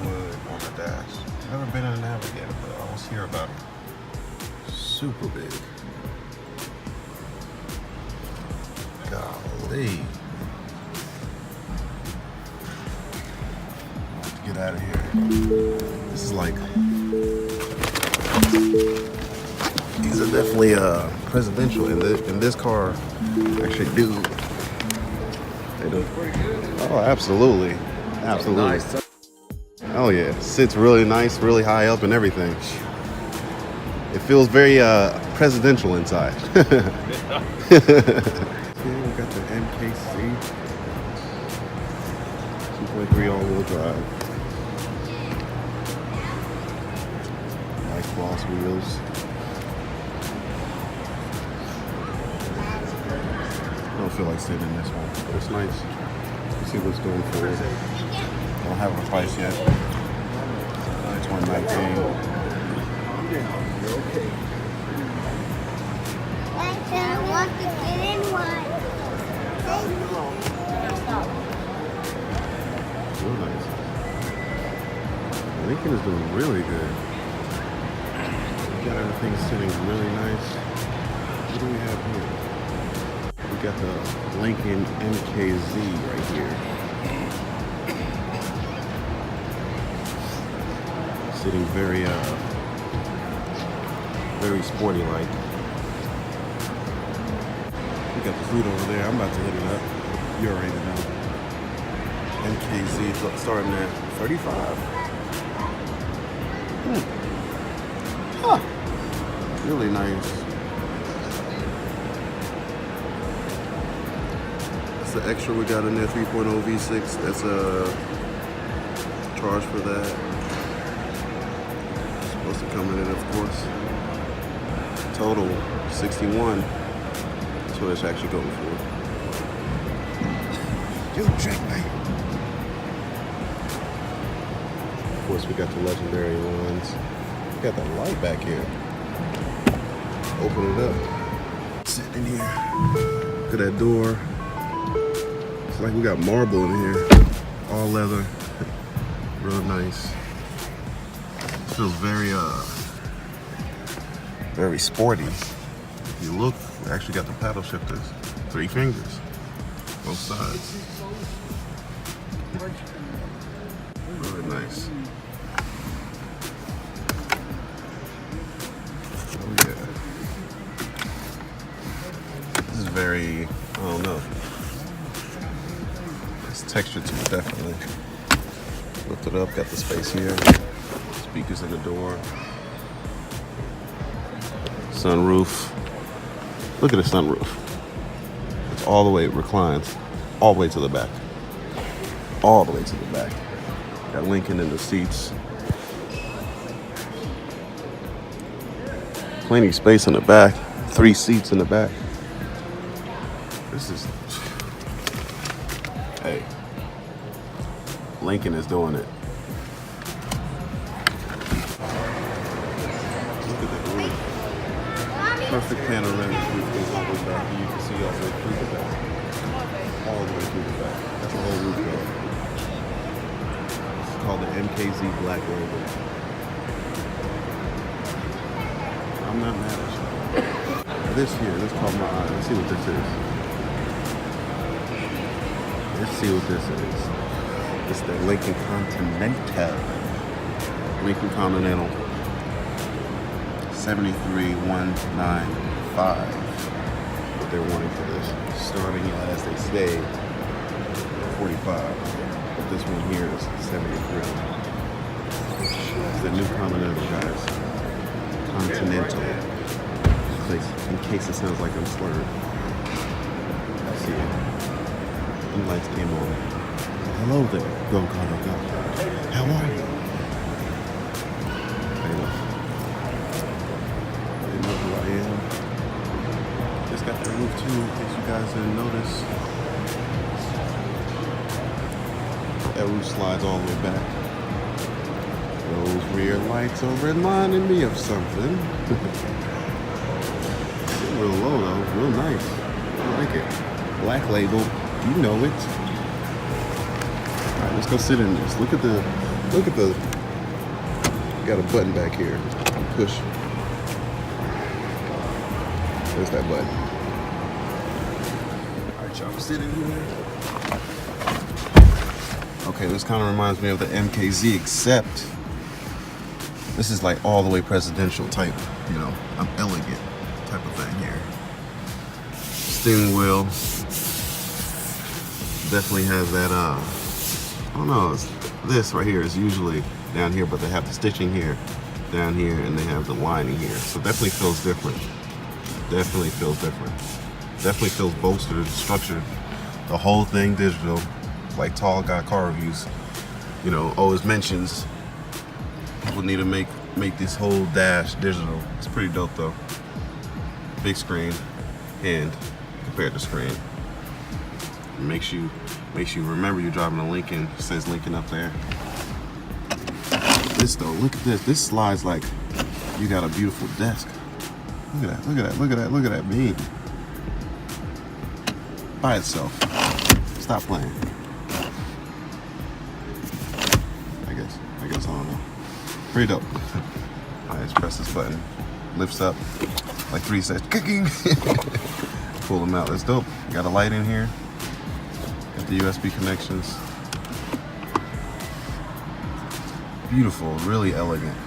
Wood on the dash. Never been in a Navigator, but I always hear about it. Super big. Golly. I'll have to get out of here. This is like, these are definitely presidential. In this car, actually do. They do. Oh, absolutely, absolutely. Oh yeah, sits really nice, really high up and everything. It feels very presidential inside. Yeah, we got the MKC 2.3 all-wheel drive. Nice gloss wheels. I don't feel like sitting in this one, but it's nice. Let's see what's going for it. Don't have a price yet. It's 119. I want to get in one. Real nice. Lincoln is doing really good. We got everything sitting really nice. What do we have here? We got the Lincoln MKZ right here. Sitting very sporty like. We got the food over there. I'm about to hit it up. You already know. MKZ starting at 35. Huh. Really nice. That's the extra we got in there, 3.0 V6. That's a charge for that. Supposed to come in, of course. Total 61. That's what it's actually going for. Yo, checkmate. Of course, we got the legendary ones. We got the light back here. Open it up. Sitting in here. Look at that door. It's like we got marble in here. All leather. Real nice. Feels very sporty. If you look, we actually got the paddle shifters. 3 fingers. Both sides. Really nice. Oh yeah. This is very, I don't know. It's texture to it, definitely. Lift it up, got the space here. Speakers in the door. Sunroof. Look at the sunroof. It's all the way, it reclines. All the way to the back. All the way to the back. Got Lincoln in the seats. Plenty of space in the back. 3 seats in the back. This is... Hey. Lincoln is doing it. Look at that roof. Perfect panoramic roof goes all the way back. You can see all the way through the back. All the way through the back. That's the whole roof though. It's called the MKZ Black Label. I'm not mad at you. This here, this caught my eye. Let's see what this is. Let's see what this is. It's the Lincoln Continental. Lincoln Continental. 73,195. What they're wanting for this. Starting as they say 45. But this one here is 73. It's the new Continental, guys. Continental. In case it sounds like I'm slurred. Let's see it. The lights came on. Hello there. Go, go, go, go. How are you? They know who I am. Just got the roof too, in case you guys didn't notice. That roof slides all the way back. Those rear lights are reminding me of something. Real low though, real nice. I like it. Black Label, you know it. Alright, let's go sit in this. Look at the, got a button back here. Push. There's that button. Alright, y'all, sit in here. Okay, this kind of reminds me of the MKZ, except this is like all the way presidential type, you know, I'm elegant type of thing here. Steering wheel definitely has that, I don't know, this right here is usually down here, but they have the stitching here, down here, and they have the lining here. So definitely feels different. Definitely feels different. Definitely feels bolstered, structured. The whole thing digital, like Tall Guy Car Reviews, you know, always mentions people need to make this whole dash digital. It's pretty dope though. Big screen, and compared to screen. Makes you remember you're driving a Lincoln. It says Lincoln up there. This though, look at this. This slides like you got a beautiful desk. Look at that, look at that, look at that, look at that beam. By itself. Stop playing. I guess, I don't know. Pretty dope. Alright, let's press this button. Lifts up, like 3 seconds. Kicking! Pull them out, that's dope. Got a light in here. Got the USB connections. Beautiful, really elegant.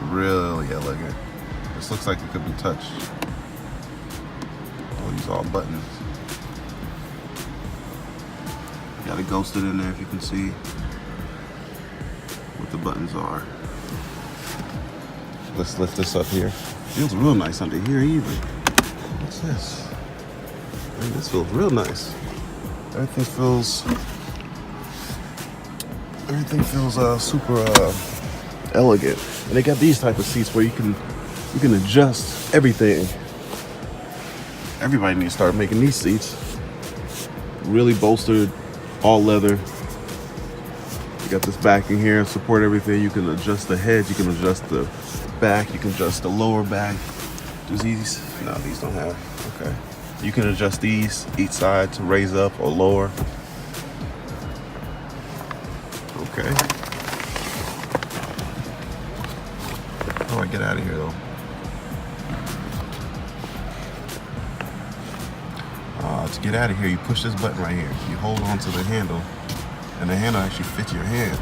Really elegant. This looks like it could be touched. Oh, these are all buttons. Got it ghosted in there if you can see what the buttons are. Let's lift this up here. Feels real nice under here even. What's this? Man, this feels real nice. Everything feels super elegant. And they got these type of seats where you can adjust everything. Everybody needs to start making these seats. Really bolstered, all leather. You got this backing here, support everything. You can adjust the head, you can adjust the back, you can adjust the lower back. Do these? No, these don't have. Okay. You can adjust these each side to raise up or lower. Okay. How do I get out of here though? To get out of here, you push this button right here. You hold on to the handle, and the handle actually fits your hand.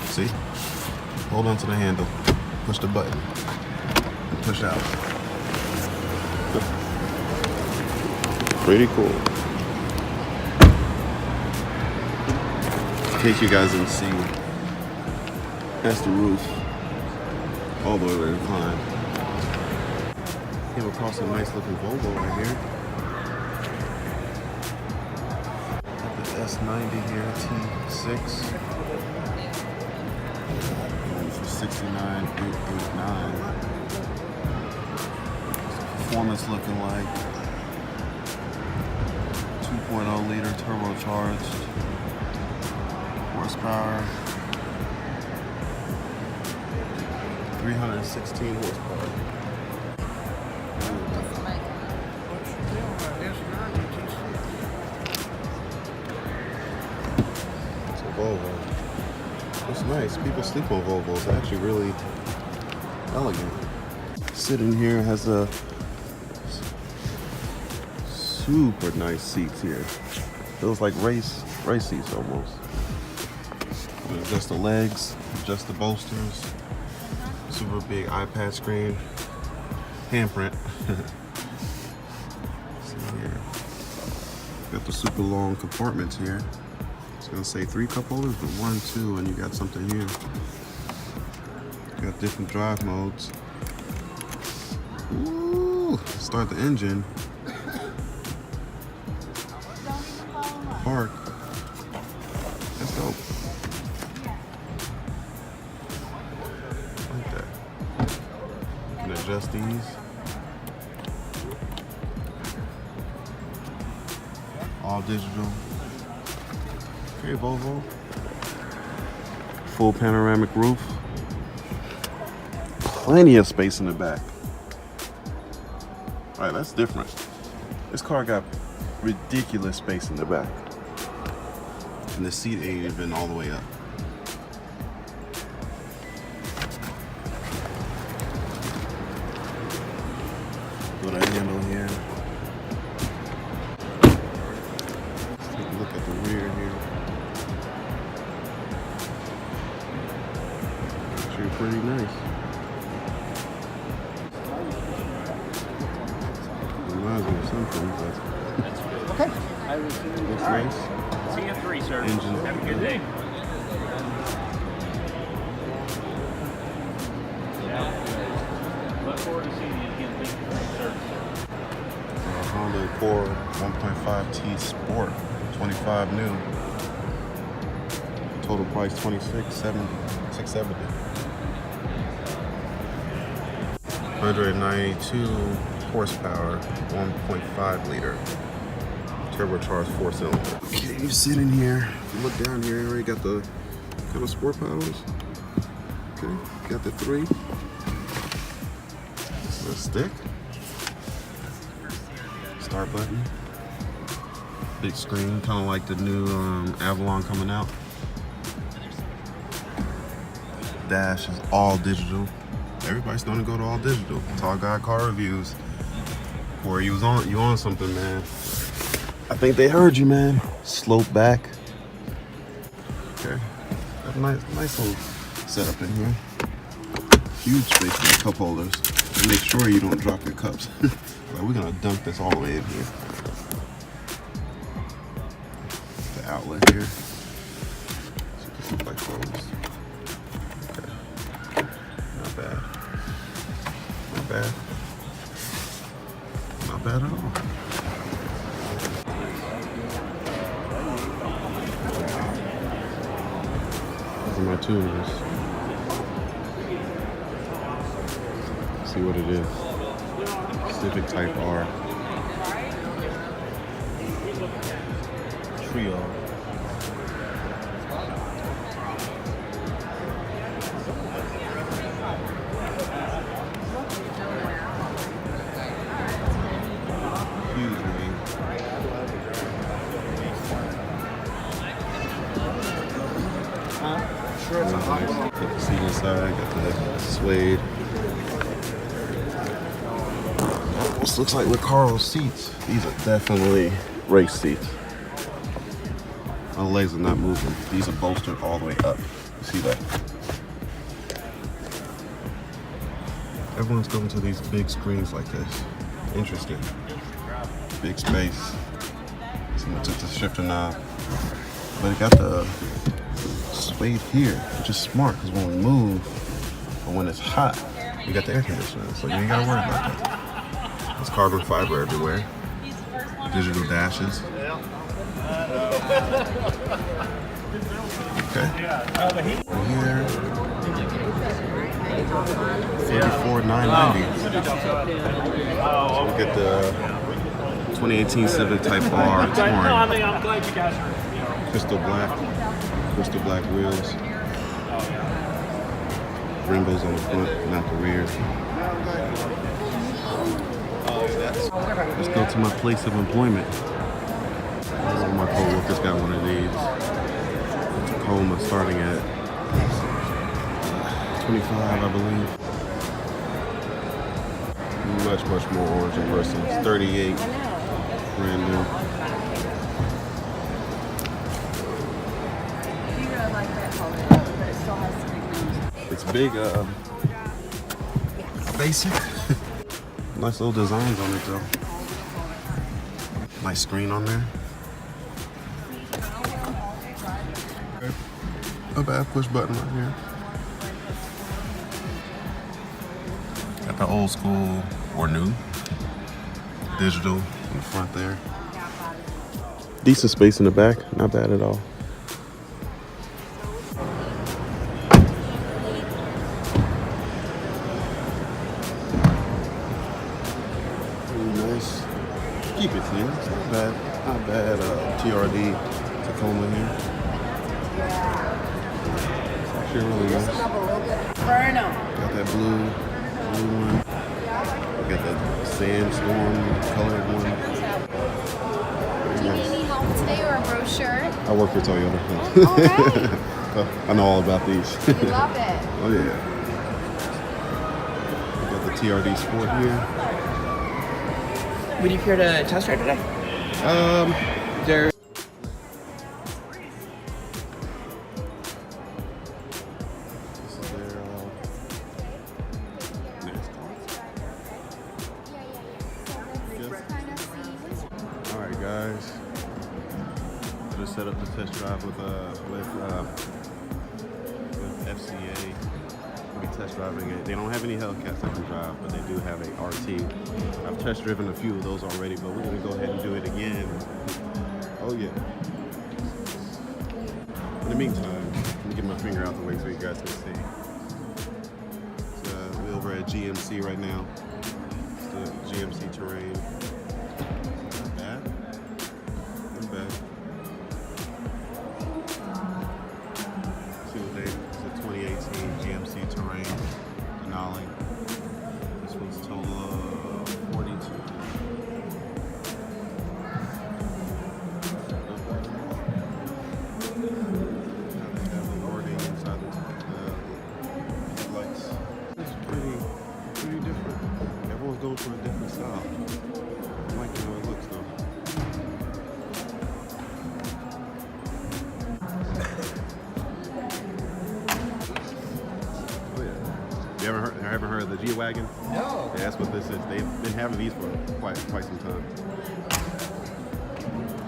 See? Hold on to the handle, push the button, and push out. Pretty cool. In case you guys didn't see, that's the roof. All the way to the climb. Came across a nice looking Volvo right here. Got the S90 here, T6. For $69,889. Performance looking like 2.0 liter turbocharged. Horsepower. 316 horsepower. It's a Volvo. It's nice. People sleep on Volvos. It's actually really elegant. Sitting here has a super nice seats here. Feels like race seats almost. You can adjust the legs, adjust the bolsters. Super big iPad screen, handprint. See here, got the super long compartments here. It's gonna say 3 cup holders, but 1, 2, and you got something here. You got different drive modes. Ooh, start the engine. Park. That's dope. Adjust these. All digital. Okay, Volvo. Full panoramic roof. Plenty of space in the back. All right, that's different. This car got ridiculous space in the back. And the seat ain't even all the way up. Got a handle here. Let's take a look at the rear here. pretty nice. Reminds me of something, but Okay. looks nice. See you at 3, sir. Engine. Have a good day. Look forward to seeing you again. Thank you for your service, sir. Honda Accord 1.5T Sport, 25 new. Total price 26,670. 192 horsepower, 1.5 liter. Turbocharged 4-cylinder. Okay, you sit in here. You look down here. You already got the kind of sport powers. Okay, got the 3. This is a stick. Start button. Big screen, kind of like the new Avalon coming out. Dash is all digital. Everybody's starting to go to all digital. Tall Guy Car Reviews. Corey, you on something, man. I think they heard you, man. Slope back. Okay. Got a nice little setup in here. Huge space for the cup holders. And make sure you don't drop your cups. Like, we're gonna dunk this all the way in here. The outlet here. So this looks like closed. Okay. Not bad. Not bad. Not bad at all. These are my tuners. See what it is. Civic Type R. Trio. Huge wing. Sure, it's a hot one. Got the seat inside, got the suede. Almost looks like Recaro seats. These are definitely race seats. My legs are not moving. These are bolstered all the way up. You see that? Everyone's going to these big screens like this. Interesting. Big space. Someone took the shifter knob. But it got the suede here, which is smart because when we move, or when it's hot, you got the air conditioning. So you ain't got to worry about that. There's carbon fiber everywhere. Digital dashes. Okay. Over here. $44,990. So we get the 2018 Civic Type R Touring. I'm glad you guys are. Crystal black wheels. Rainbows on the front, not the rear. Let's go to my place of employment. One of my co-workers got one of these. Tacoma starting at 25, I believe. Much more orange in person. It's 38, brand new. It's big, basic. Nice little designs on it though. Nice screen on there. A bad push button right here. Got the old school or new digital in the front there. Decent space in the back, not bad at all. Nice. Keep it clean. It's not bad. Not bad. TRD Tacoma here. It's actually really nice. Got that blue one. Got that sandstorm colored one. Do you need any help today or a brochure? I work for Toyota. All right. I know all about these. We love it. Oh yeah. Got the TRD Sport here. Would you care to test drive today? There. This is their set up the test drive with FCA. We'll be test driving it. They don't have any Hellcats that can drive, but they do have a RT. I've test driven a few of those already, but we're gonna go ahead and do it again. Oh yeah. In the meantime, let me get my finger out the way so you guys can see. We're over at GMC right now. It's the GMC Terrain. Not bad. Not bad. See what they, it's a 2018 GMC Terrain Denali. This one's total of 42. Go for a different style. I like the way it looks though. Oh yeah. You ever heard of the G-Wagon? No. Yeah, that's what this is. They've been having these for quite some time.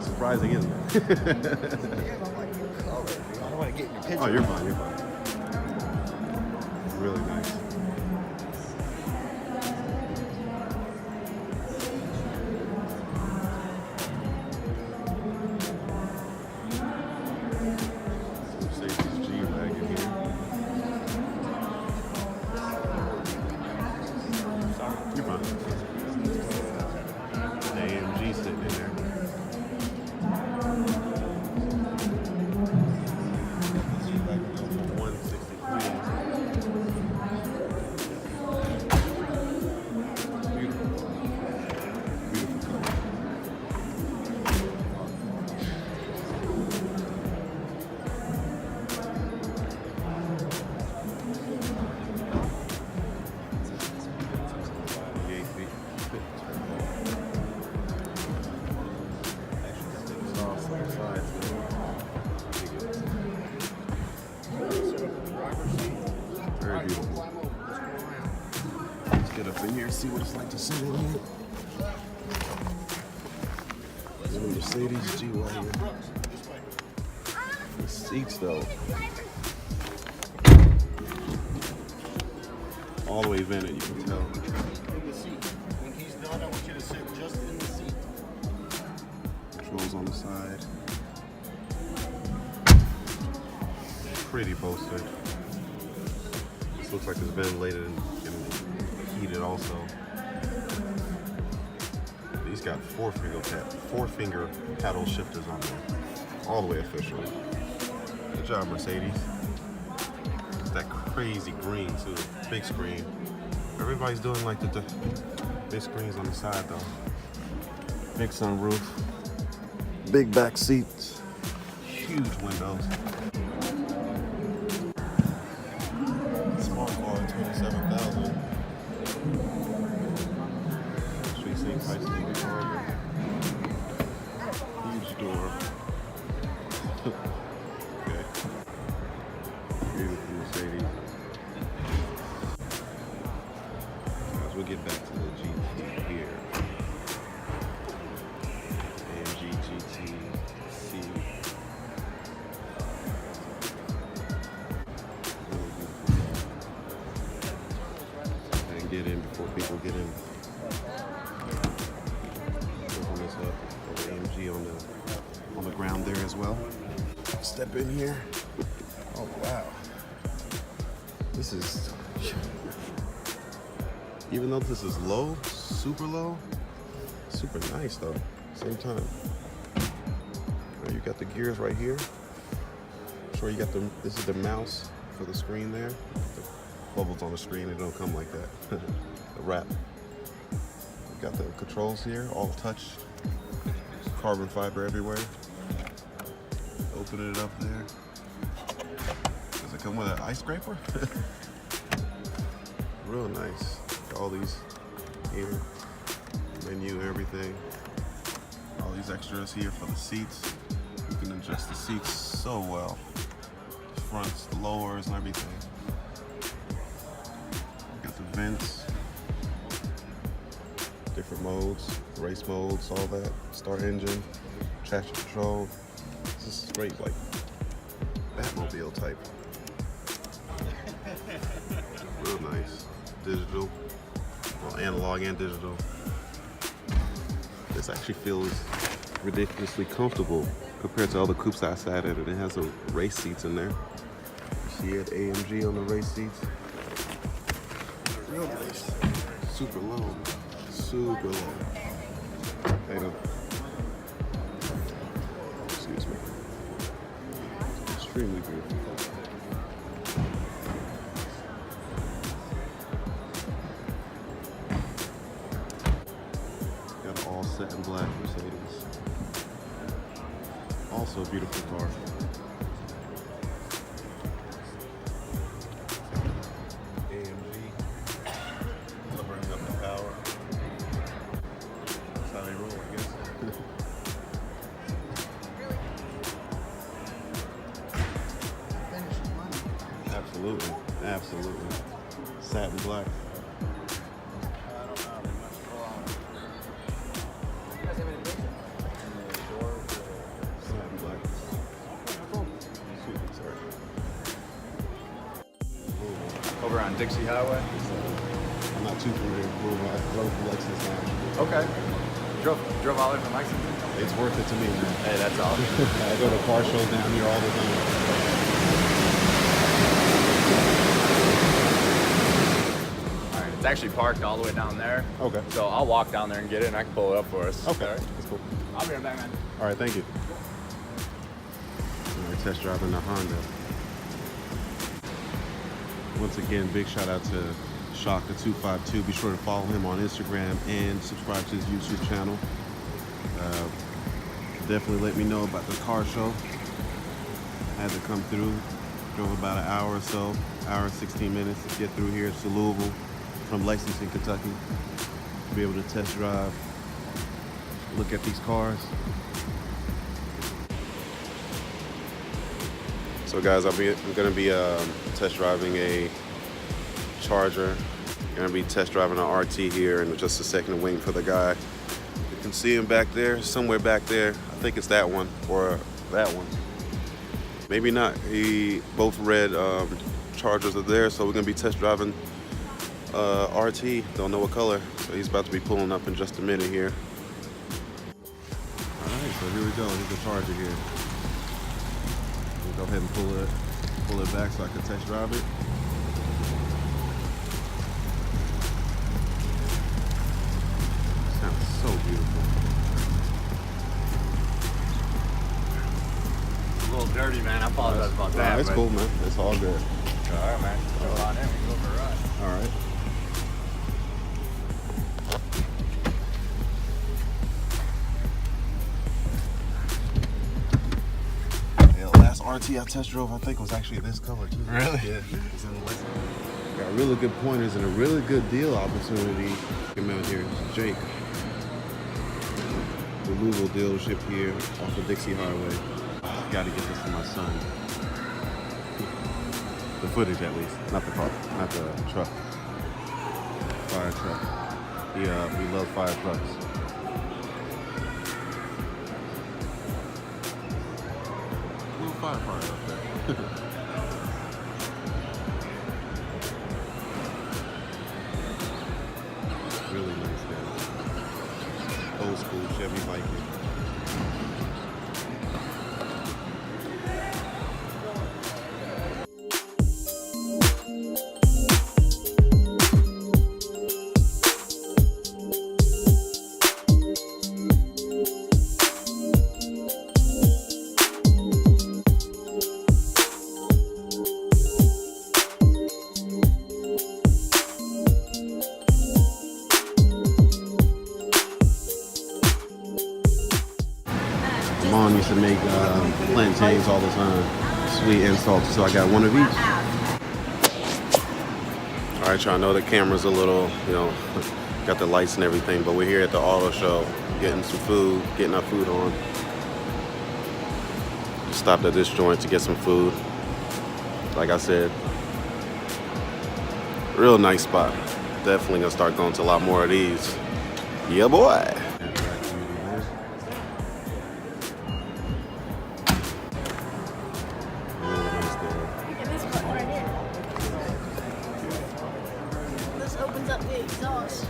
Surprising, isn't it? Yeah, I like your color. I don't want to get in your picture. Oh, you're fine, you're fine. Really nice. You're fine. The AMG sitting in there. Very beautiful. Let's get up in here and see what it's like to sit in here. The Mercedes G-Wagon. The seats though. All the way vented, you can tell. In the seat. When he's done, I want you to sit just in the seat. Controls on the side. Pretty bolstered. This looks like it's ventilated and heated also. He's got four finger paddle shifters on there. All the way official. Good job, Mercedes. It's that crazy green too. Big screen. Everybody's doing like the big screens on the side though. Big sunroof. Big back seats. Huge windows. Small car, 27,000. Street seat price of the car. Huge door. Okay. Beautiful Mercedes. Guys, we'll get back to the GT here. AMG GT C. Really beautiful. And get in before people get in. Open this up. The AMG on the ground there as well. Step in here. Oh wow. This is, even though this is low, super nice though, same time. You got the gears right here. Sure, you got this is the mouse for the screen there. The bubbles on the screen, they don't come like that. The wrap. You got the controls here, all touch. Carbon fiber everywhere. Open it up there. Does it come with an ice scraper? Real nice. Got all these here, menu, everything. All these extras here for the seats. You can adjust the seats so well. The fronts, the lowers, and everything. Got the vents, different modes, race modes, all that. Start engine, traction control, This is great, like Batmobile type. Real nice. Digital. Well, analog and digital. This actually feels ridiculously comfortable compared to other coupes I sat in. It has some race seats in there. See it, AMG on the race seats. Real nice. Super low. Super low. Hey, no. Excuse me. Extremely beautiful. Got an all set in black Mercedes. Also a beautiful car. AMG. Covering up the power. That's how they roll, I guess. Absolutely. Absolutely. Satin black. Satin black. Sweet, sorry. Over on Dixie Highway. I'm not too familiar with Louisville. I drove to Lexington now. Okay. Drove all the way from Lexington? It's worth it to me, man. Hey, that's awesome. I go to car shows down here all the time. Alright, it's actually parked all the way down there. Okay. So I'll walk down there and get it and I can pull it up for us. Okay. All right. That's cool. I'll be right back, man. All right, thank you. We're test driving the Honda. Once again, big shout out to Shock the 252. Be sure to follow him on Instagram and subscribe to his YouTube channel. Definitely let me know about the car show. Had to come through. Drove about an hour or so, hour and 16 minutes to get through here to Louisville from Lexington, Kentucky. To be able to test drive, look at these cars. So guys, I'm gonna be test driving a Charger. Gonna be test driving an RT here in just a second, waiting for the guy. You can see him back there, somewhere back there. I think it's that one or that one. Maybe not. Both red Chargers are there, so we're gonna be test driving RT. Don't know what color. So he's about to be pulling up in just a minute here. All right, so here we go. Here's the Charger here. We'll go ahead and pull it back so I can test drive it. Sounds so beautiful. A little dirty, man. I apologize about that. It's cool, man. It's all good. All right, man. Jump on in. We can go for a ride. All right. Yeah, the last RT I test drove, I think, was actually this color too. Really? Yeah. It's in the list. Got really good pointers and a really good deal opportunity. Come out here, Jake. The Louisville dealership here off of Dixie Highway. Got to get this for my son. The footage, at least, not the car, not the truck. Fire truck. He loves fire trucks. Little firefighter up there. Really nice guy. Old school Chevy Viking. Mom used to make plantains all the time, sweet and salty, so I got one of each. All right, y'all, know the camera's a little, got the lights and everything, but we're here at the auto show, getting some food, getting our food on. Just stopped at this joint to get some food. Like I said, real nice spot. Definitely gonna start going to a lot more of these. Yeah, boy. up the exhaust.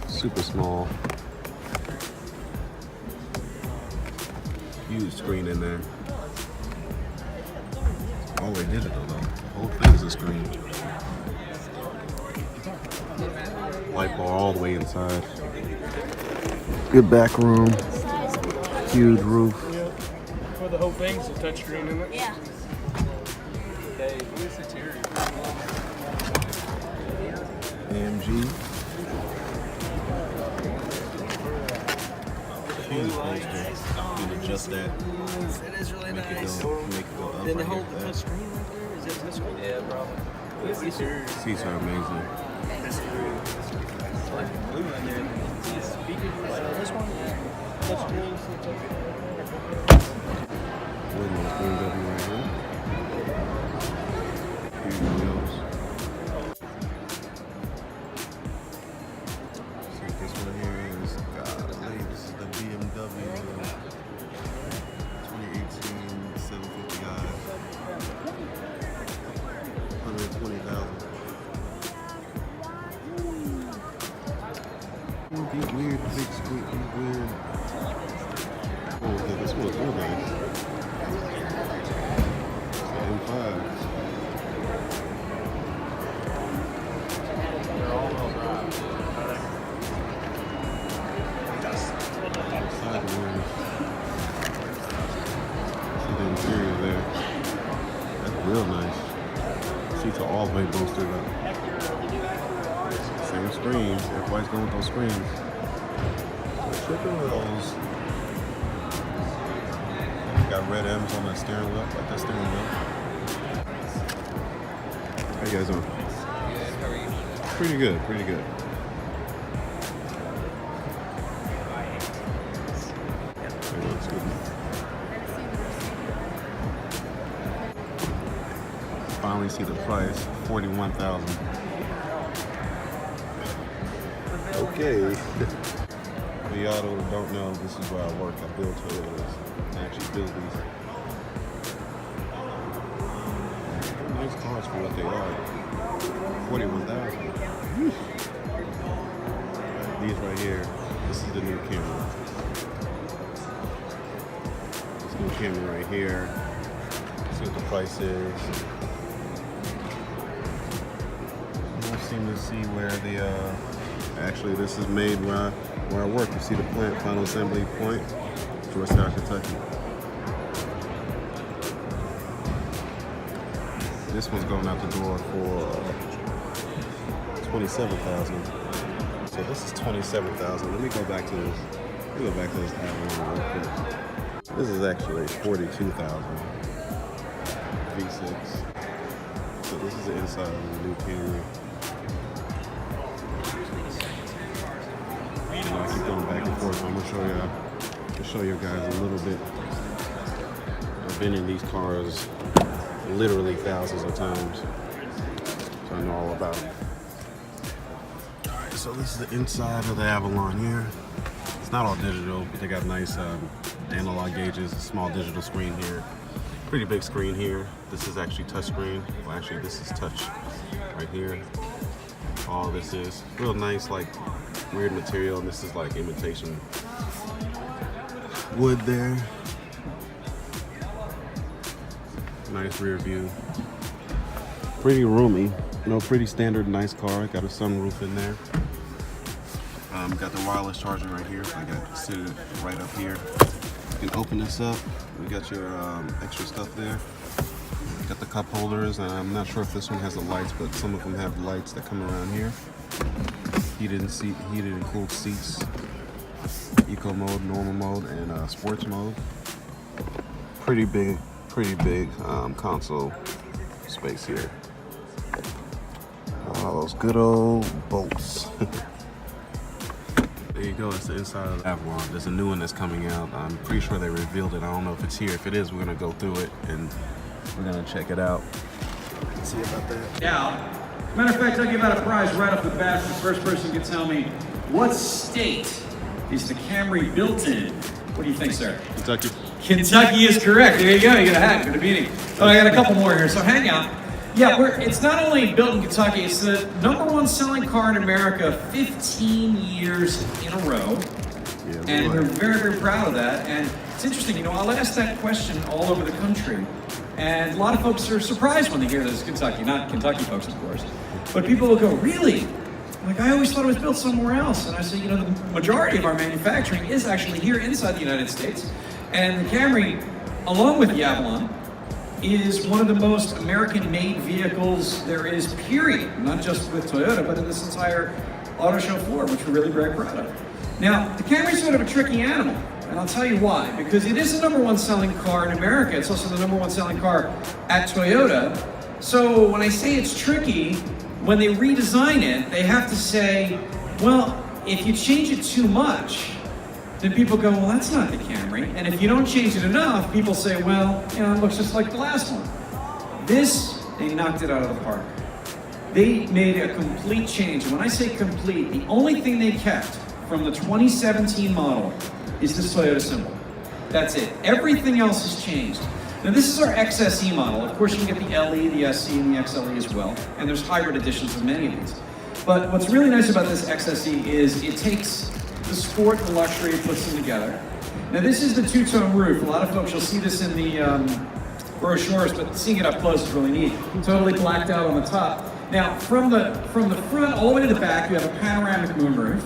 Super small. Huge screen in there. All the way digital though. The whole thing is a screen. Light bar all the way inside. Good back room. Huge roof. For the whole thing's a touchscreen, isn't it? Yeah. Hey, what's the interior? AMG. Huge poster. You can adjust that. It is really Make it nice. go up. Then they right hold here. the touch screen right there. Is that touchscreen? Yeah, probably. Seats are amazing. Blue in there. This one? Touchscreen. Limitless BMW right here. Huge wheels. See this one here is, golly, this is the BMW 2018 750i. 120,000. These weird big screen, these weird. Oh, okay, this one's real nice. M5. Side mirrors. See the interior there. That's real nice. Seats are all the way bolstered up. Same screens. Everybody's going with those screens. So tripping wheels. Got red M's on the steering wheel, like that steering wheel. How you guys doing? Good, how are you? Pretty good, pretty good. Hey, looks good. Finally see the price, $41,000. Okay. For y'all who don't know, this is where I work. I build Toyotas. I actually build these. Nice cars for what they are. 41,000. These right here. This is the new camera. This new camera right here. See what the price is. I don't seem to see where the actually this is made where I work. You see the plant, final assembly point, Georgetown, Kentucky. This one's going out the door for $27,000. So this is $27,000. Let me go back to this. Let me go back to this Avalon real quick. This is actually $42,000. V6. So this is the inside of the new Camry. I keep going back and forth. I'm gonna show you guys a little bit. I've been in these cars literally thousands of times, so I know all about it. All right, so this is the inside of the Avalon here. It's not all digital, but they got nice analog gauges, a small digital screen here. Pretty big screen here. This is actually touch screen. Well, actually, this is touch right here. All this is real nice, like weird material, and this is like imitation wood there. Nice rear view. Pretty roomy, you know, pretty standard, nice car. Got a sunroof in there. Got the wireless charger right here. I got it sit right up here. You can open this up. We got your extra stuff there. Got the cup holders, and I'm not sure if this one has the lights, but some of them have lights that come around here. Heated and cooled seats. Eco mode, normal mode, and sports mode. Pretty big console space here. All those good old bolts. There you go, it's the inside of the Avalon. There's a new one that's coming out. I'm pretty sure they revealed it. I don't know if it's here. If it is, we're gonna go through it and we're gonna check it out. Let's see about that. Now, matter of fact, I'll give out a prize right off the bat. The first person can tell me what state is the Camry built in. What do you think, sir? Kentucky. Kentucky is correct. There you go. You got a hat. Good to meet you. Oh, I got a couple more here. So hang out. Yeah, it's not only built in Kentucky. It's the #1 selling car in America 15 years in a row. Yeah, And boy. we're very, very proud of that. And it's interesting, I'll ask that question all over the country. And a lot of folks are surprised when they hear this Kentucky, not Kentucky folks, of course. But people will go, really? Like, I always thought it was built somewhere else. And I say, the majority of our manufacturing is actually here inside the United States. And the Camry, along with the Avalon, is one of the most American-made vehicles there is, period. Not just with Toyota, but in this entire auto show floor, which we're really very proud of. Now, the Camry's sort of a tricky animal, and I'll tell you why. Because it is the #1 selling car in America. It's also the #1 selling car at Toyota. So when I say it's tricky, when they redesign it, they have to say, well, if you change it too much, then people go, well, that's not the Camry. And if you don't change it enough, people say, well, it looks just like the last one. This, they knocked it out of the park. They made a complete change. And when I say complete, the only thing they kept from the 2017 model is this Toyota symbol. That's it. Everything else has changed. Now this is our XSE model. Of course you can get the LE, the SE, and the XLE as well. And there's hybrid editions of many of these. But what's really nice about this XSE is it takes the sport, the luxury, puts them together. Now this is the two-tone roof. A lot of folks, you'll see this in the brochures, but seeing it up close is really neat. Totally blacked out on the top. Now from the front all the way to the back, you have a panoramic moonroof,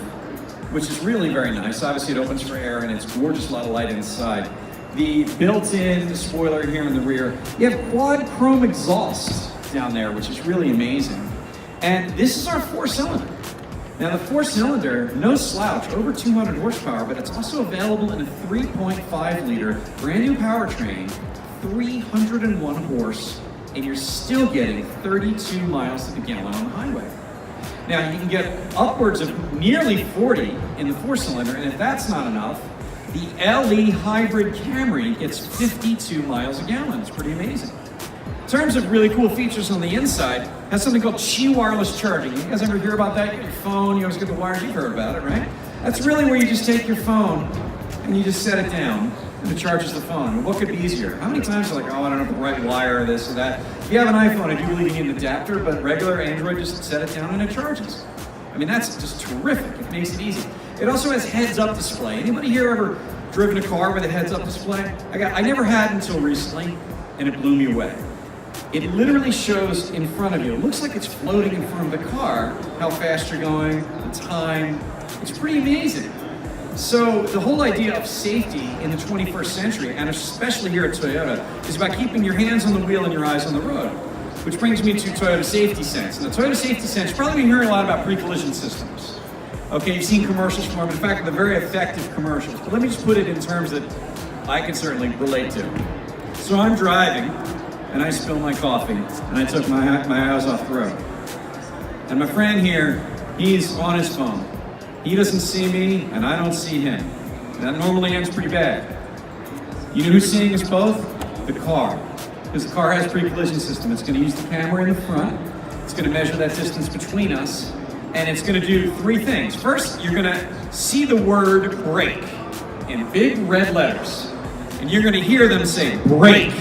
which is really very nice. Obviously it opens for air and it's gorgeous, a lot of light inside. The built-in spoiler here in the rear. You have quad chrome exhaust down there, which is really amazing. And this is our 4-cylinder. Now the 4-cylinder, no slouch, over 200 horsepower, but it's also available in a 3.5 liter brand new powertrain, 301 horse, and you're still getting 32 miles to the gallon on the highway. Now you can get upwards of nearly 40 in the 4-cylinder, and if that's not enough, the LE hybrid Camry gets 52 miles a gallon. It's pretty amazing. In terms of really cool features on the inside, it has something called Qi wireless charging. You guys ever hear about that? You get your phone, you always get the wires, you've heard about it, right? That's really where you just take your phone and you just set it down and it charges the phone. Well, what could be easier? How many times are like, oh, I don't have the right wire, or this or that. If you have an iPhone, I do really need an adapter, but regular Android, just set it down and it charges. I mean, that's just terrific. It makes it easy. It also has heads-up display. Anybody here ever driven a car with a heads-up display? I never had until recently, and it blew me away. It literally shows in front of you. It looks like it's floating in front of the car, how fast you're going, the time. It's pretty amazing. So the whole idea of safety in the 21st century, and especially here at Toyota, is about keeping your hands on the wheel and your eyes on the road. Which brings me to Toyota Safety Sense. And the Toyota Safety Sense, you've probably been hearing a lot about pre-collision systems. Okay, you've seen commercials for them. In fact, they're very effective commercials. But let me just put it in terms that I can certainly relate to. So I'm driving, and I spill my coffee, and I took my eyes off the road. And my friend here, he's on his phone. He doesn't see me, and I don't see him. And that normally ends pretty bad. You know who's seeing us both? The car. Because the car has a pre-collision system. It's going to use the camera in the front. It's going to measure that distance between us. And it's going to do 3 things. First, you're going to see the word brake in big red letters. And you're going to hear them say brake.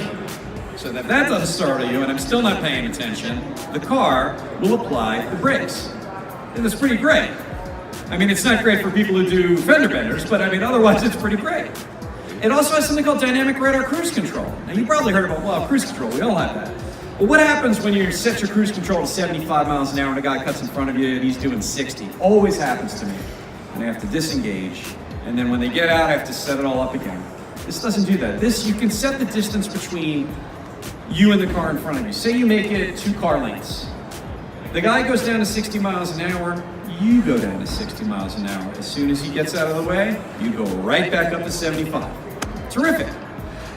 So that doesn't startle you, and I'm still not paying attention, the car will apply the brakes. And that's pretty great. I mean, it's not great for people who do fender benders, but I mean, otherwise it's pretty great. It also has something called dynamic radar cruise control. Now you probably heard about, well, cruise control, we all have that. But what happens when you set your cruise control to 75 miles an hour and a guy cuts in front of you and he's doing 60? Always happens to me. And I have to disengage, and then when they get out, I have to set it all up again. This doesn't do that. This, you can set the distance between you and the car in front of you. Say you make it 2 car lengths. The guy goes down to 60 miles an hour, you go down to 60 miles an hour. As soon as he gets out of the way, you go right back up to 75. Terrific.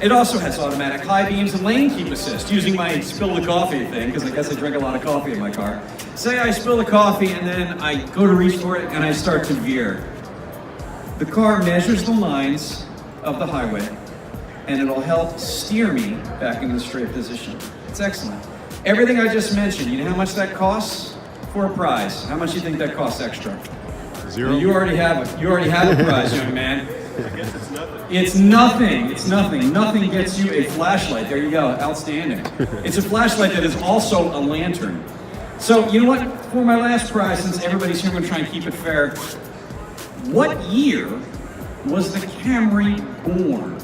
It also has automatic high beams and lane keep assist, using my spill the coffee thing, because I guess I drink a lot of coffee in my car. Say I spill the coffee and then I go to reach for it and I start to veer. The car measures the lines of the highway and it'll help steer me back into the straight position. It's excellent. Everything I just mentioned, you know how much that costs? For a prize. How much do you think that costs extra? Zero. You already have a prize, young man. guess it's nothing. It's nothing. It's nothing. Nothing gets you a flashlight. There you go. Outstanding. It's a flashlight that is also a lantern. So, you know what? For my last prize, since everybody's here, I'm going to try and keep it fair. What year was the Camry born?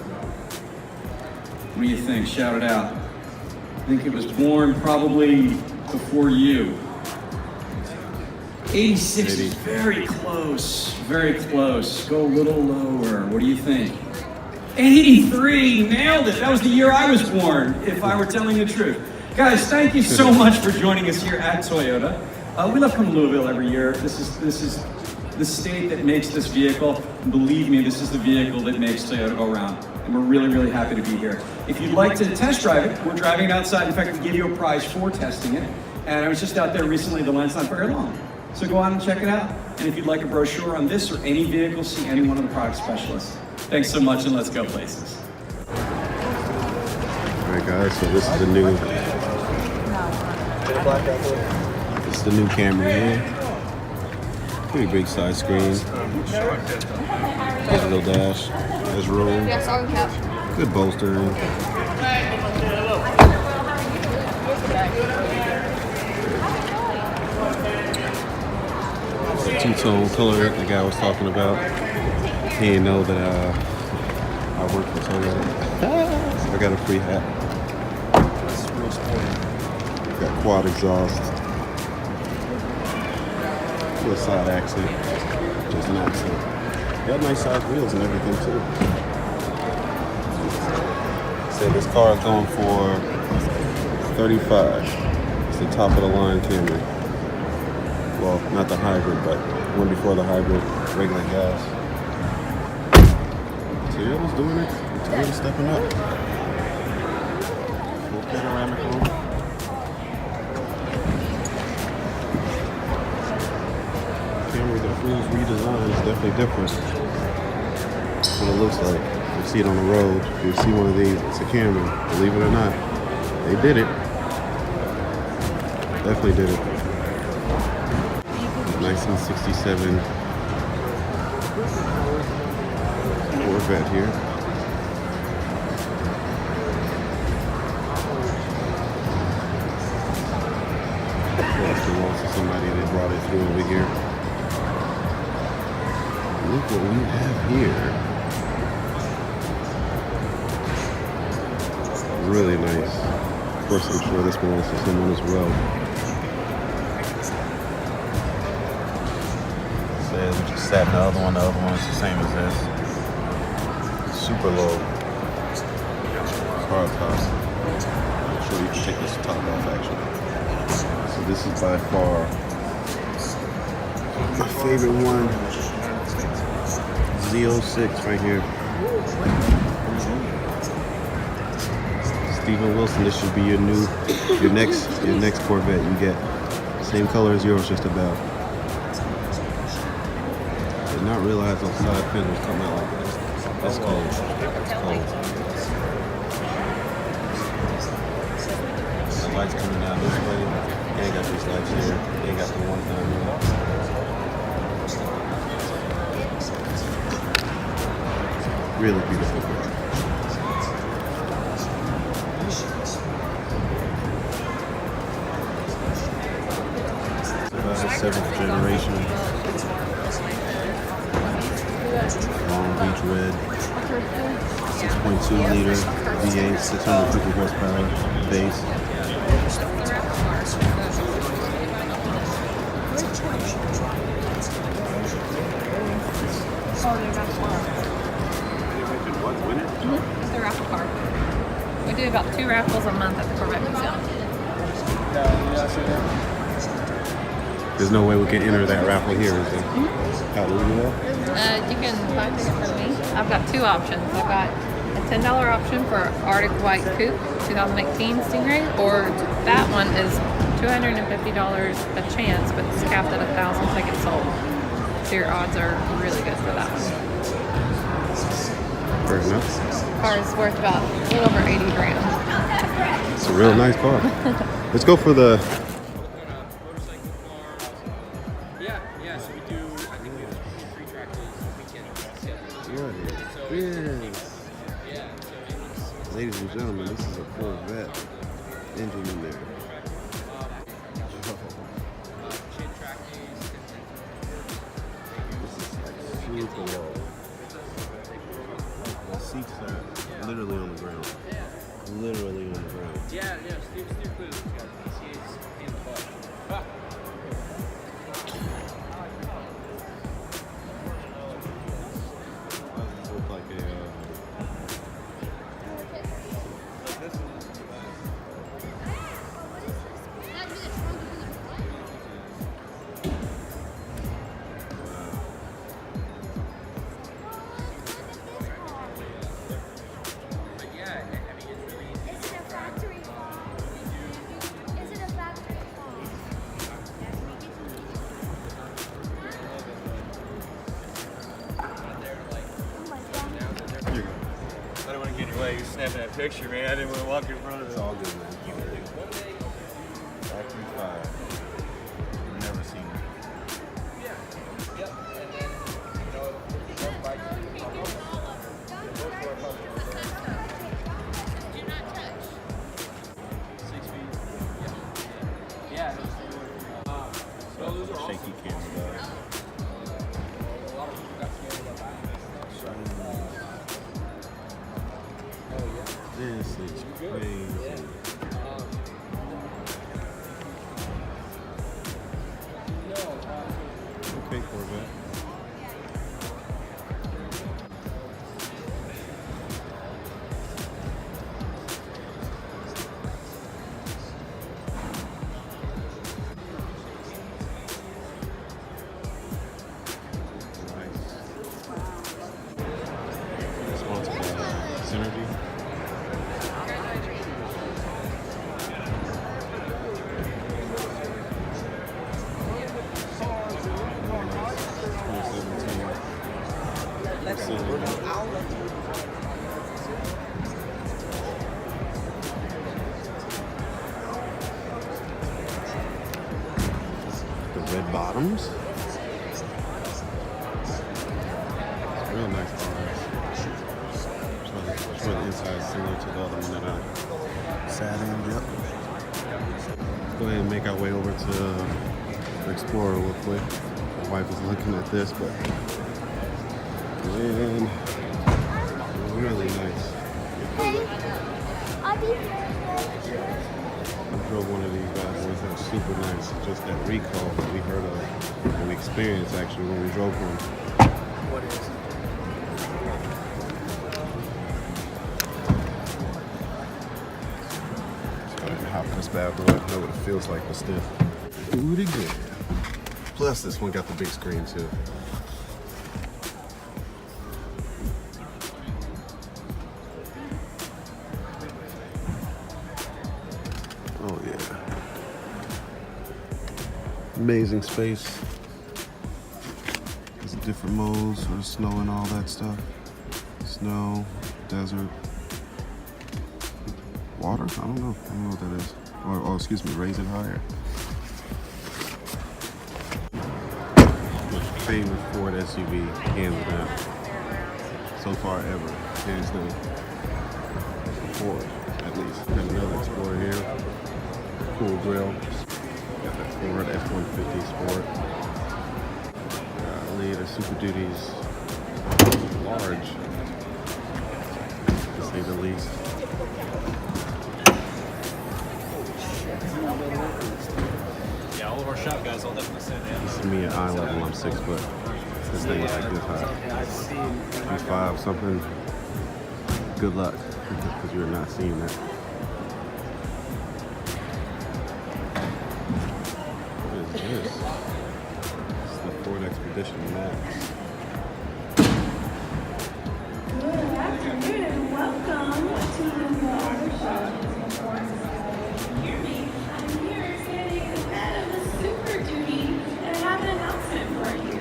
What do you think? Shout it out. I think it was born probably before you. 86 is very close. Very close. Go a little lower. What do you think? 83, nailed it. That was the year I was born, if I were telling the truth. Guys, thank you so much for joining us here at Toyota. We love coming to Louisville every year. This is the state that makes this vehicle. And believe me, this is the vehicle that makes Toyota go round. And we're really, really happy to be here. If you'd like to test drive it, we're driving it outside. In fact, we give you a prize for testing it. And I was just out there recently, the line's not very long. So go out and check it out. And if you'd like a brochure on this or any vehicle, see any one of the product specialists. Thanks so much, and let's go places. All right, guys. So this is the new Camry here. Pretty big size screen. Digital dash. Has room. Good bolstering. Two-tone color the guy was talking about. He didn't know that I work for Toyota. So I got a free hat. It's real sporty. Got quad exhaust. Full side axle. Just an axle. Got nice size wheels and everything too. So this car is going for $35. It's the top of the line Camry. Well, not the hybrid, but one before the hybrid, regular gas. Toyota's doing it. Toyota's stepping up. Full panoramic roof. Camry definitely is redesigned. It's definitely different. That's what it looks like. You see it on the road. If you see one of these, it's a Camry. Believe it or not, they did it. Definitely did it. 1967 Corvette here. Lost to somebody that brought it through over here. Look what we have here. Really nice. Of course, I'm sure this belongs to someone as well. Just sat in the other one is the same as this. Super low. Hard top. I'm sure you can take this top off actually. So this is by far my favorite one. Z06 right here. Steven Wilson, this should be your next Corvette you get. Same color as yours just about. Did not realize those side fins would come out like this. That's cold. That's cold. The lights coming out this way. You ain't got these lights here. You ain't got the one down here. Really beautiful. It's the 7th generation. Long Beach red, 6.2 liter V8, 650 horsepower base. It's a raffle car. We do about 2 raffles a month at the Corvette Museum. There's no way we can enter that raffle here, is there? How do we do that? You can buy a ticket from me. I've got 2 options. I've got a $10 option for Arctic White Coupe 2018 Stingray, or that one is $250 a chance, but it's capped at 1,000 tickets sold. So your odds are really good for that one. Fair enough. The car is worth about a little over 80 grand. It's a real nice car. Let's go for the... Yeah, so we do, I think we have 3 track days weekend. Yeah. Ladies and gentlemen, this is a Corvette engine in there. This is like super low. The seats are literally on the ground. Literally on the ground. Yeah, steer clear. PCA's in the butt. This looks like a I don't want to get in your way. You're snapping that picture, man. I didn't want to walk in front of it. It's all good, man. Factory 5. Never seen it. Yep. And then, you know, one bike. Do not touch. 6 feet. Yeah. Those are Shaky camera, though. a lot of people got scared about buying this. This is crazy. Okay, Corvette. Nice. Sponsored by Synergy. The red bottoms. It's real nice cars. Sure the inside is similar to the other one that I sat in. Yep. Let's go ahead and make our way over to the Explorer real quick. My wife is looking at this, but man, really nice. I drove one of these bad boys that was super nice. Just that recall that we heard of and experienced actually when we drove one. What is it? Just gotta hop in this bad boy. I know what it feels like, but still. Do it again. Plus, this one got the big screen too. Oh yeah. Amazing space. There's different modes for the snow and all that stuff. Snow, desert, water? I don't know what that is. Or excuse me, raise it higher. My favorite Ford SUV, hands down. So far ever, hands down. Ford, at least. Got another Explorer here. Cool grill. Got that Ford F-150 Sport. Golly, the Super Duty's large, to say the least. Yeah, all of our shop guys all definitely said that. This is me at eye level, I'm 6 foot. This thing is like this high. He's 5 something. Good luck, because you're not seeing that. What is this? This is the Ford Expedition Max. Good afternoon and welcome to the Auto Show. Hear me? I'm here standing in the bed of the Super Duty and I have an announcement for you.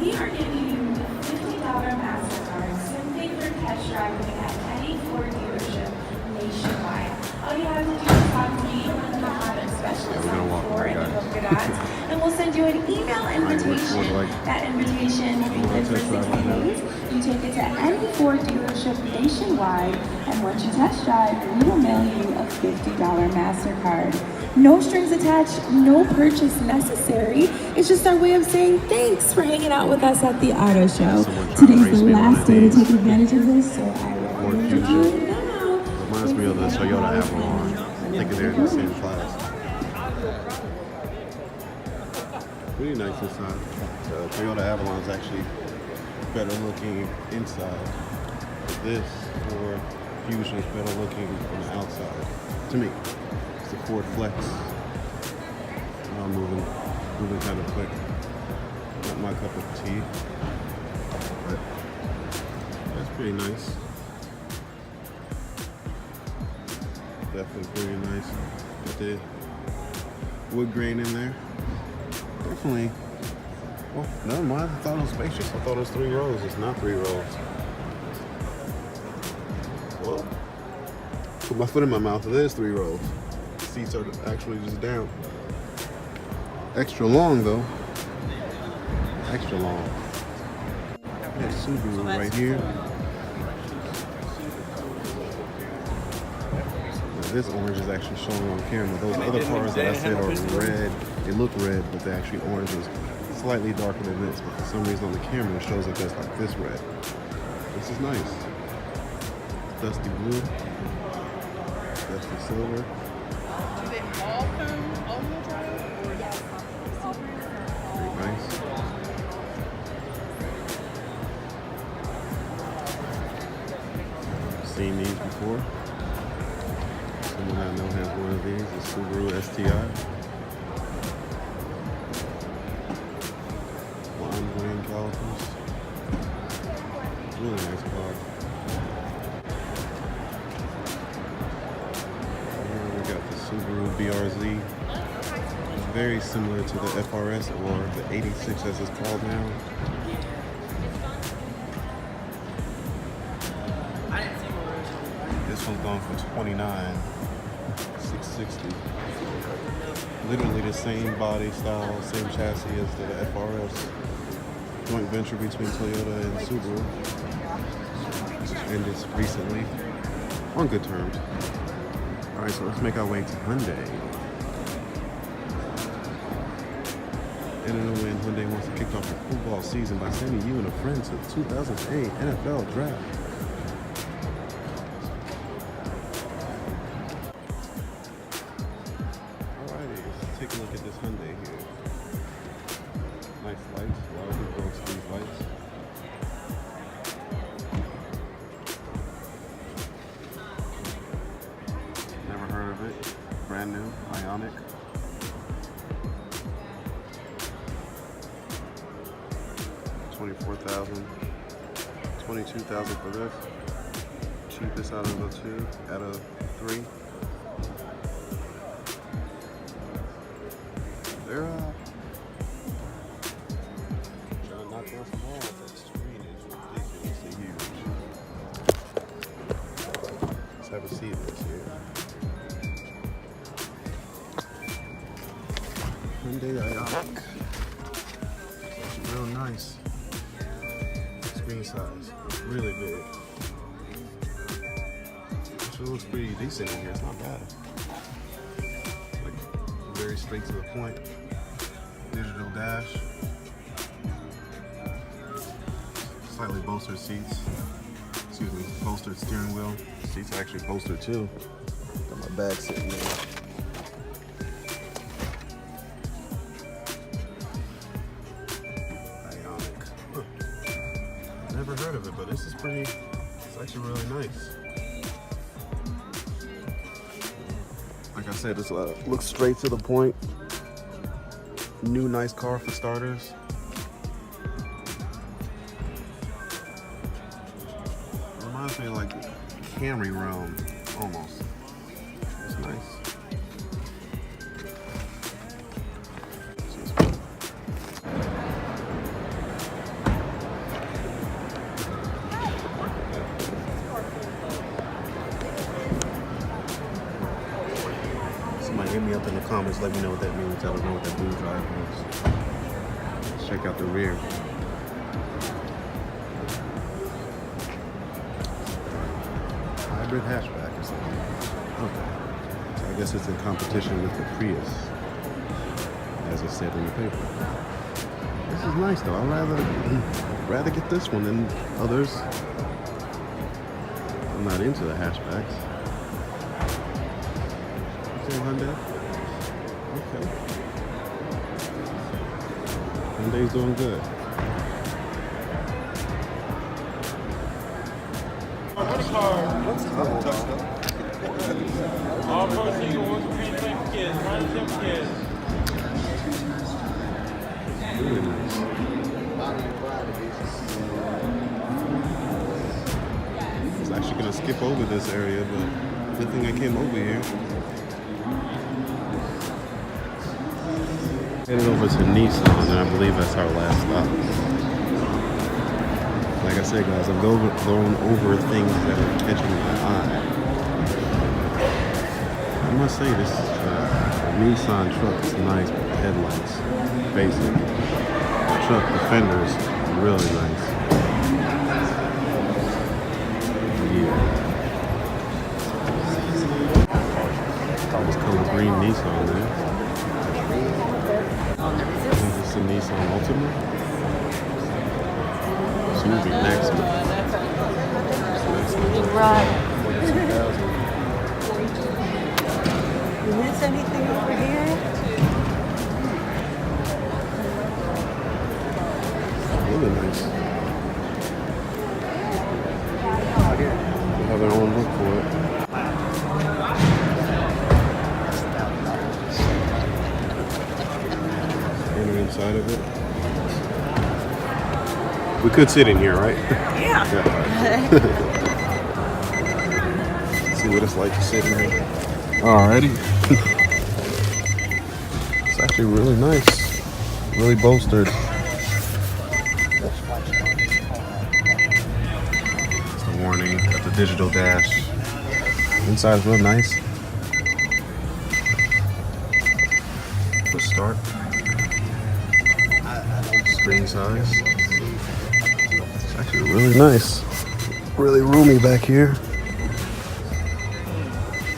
We are giving you a $50 MasterCard simply for test driving at any Ford dealership nationwide. All you have to do is talk to me and the Honda specialist on Ford and Polka Dots, and we'll send you an email invitation. That invitation will be good for 60 days. You take it to any Ford dealership nationwide, and once you test drive, we will mail you a $50 MasterCard. No strings attached, no purchase necessary. It's just our way of saying thanks for hanging out with us at the auto show. Today's the last day to take advantage of this, so I will do it now. Reminds me of the Toyota Avalon. I think they're in the same class. Really nice inside. The Toyota Avalon is actually better looking inside. This or Fusion is better looking on the outside. To me, it's the Ford Flex. I'm moving kind of quick. Not my cup of tea, but that's pretty nice. Definitely pretty nice. Got the wood grain in there. Definitely. Well, never mind. I thought it was spacious. I thought it was 3 rows. It's not 3 rows. Well, put my foot in my mouth. It is 3 rows. The seats are actually just down. Extra long though. Extra long. There's Subaru right here. Now, this orange is actually showing on camera. Those other cars that I said are red. They look red, but they're actually oranges. Slightly darker than this, but for some reason on the camera it shows up as like this red. This is nice. Dusty blue. Dusty silver. Do they all come all-wheel drive? Or yes. Very nice. Seen these before. Someone I know has one of these. The Subaru STI. Green calipers. Really nice car. Here we got the Subaru BRZ. Very similar to the FRS or the 86 as it's called now. This one's going for $29,660. Literally the same body style, same chassis as the FRS. Joint venture between Toyota and Subaru. Ended recently on good terms. All right, so let's make our way to Hyundai. And in a win, Hyundai wants to kick off the football season by sending you and a friend to the 2008 NFL Draft. Alrighty, let's take a look at this Hyundai here. Nice lights, a lot of people on street lights. Never heard of it. Brand new, Ioniq. $24,000, $22,000 for this. Cheapest out of the 2, out of 3. They're trying to knock down some walls. That screen is ridiculously huge. Let's have a seat in this here. Hyundai Ioniq. Real nice. Screen size. Really big. Actually looks pretty decent in here. It's not bad. Like, very straight to the point. Digital dash. Slightly bolstered seats. Excuse me, bolstered steering wheel. Seats are actually bolstered too. Got my bag sitting there. Ioniq. Huh. Never heard of it, but this is pretty, it's actually really nice. Like I said, this looks straight to the point. New nice car for starters. Reminds me of like Camry realm almost. It's nice. Somebody hit me up in the comments, let me know what that means. I don't know what that blue drive was. Let's check out the rear. Hybrid hatchback or something. Okay. So I guess it's in competition with the Prius, as it said in the paper. This is nice though. I'd rather get this one than others. I'm not into the hatchbacks. Okay, Hyundai. Okay. Hyundai's doing good. What's the all proceeds going to treat kids, minus kids. Really nice. I was actually gonna skip over this area, but good thing I came over here. Headed over to Nissan, and I believe that's our last stop. Like I said, guys, I'm going over things that are catching my eye. I must say, this Nissan truck is nice with the headlights. Basic. The truck, the fenders, really nice. Yeah. This color green Nissan there. I think this is a Nissan Altima. Soon to be Maxima. Right. You miss anything over here? Really nice. They have their own look for it. Enter inside of it. We could sit in here, right? Yeah. See what it's like to sit in here. Alrighty. It's actually really nice. Really bolstered. It's the warning. Got the digital dash. Inside's real nice. Push start. Screen size. It's actually really nice. Really roomy back here.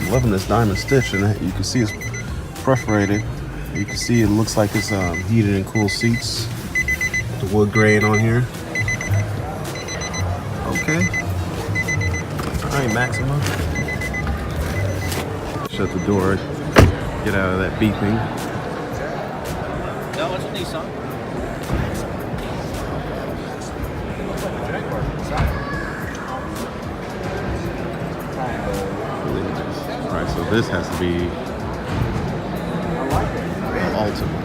I'm loving this diamond stitch, and you can see it's perforated. You can see it looks like it's heated and cooled seats. The wood grain on here. Okay. All right, Maxima. Shut the door. Get out of that beeping. No, it's a Nissan. Really nice. All right, so this has to be an Altima.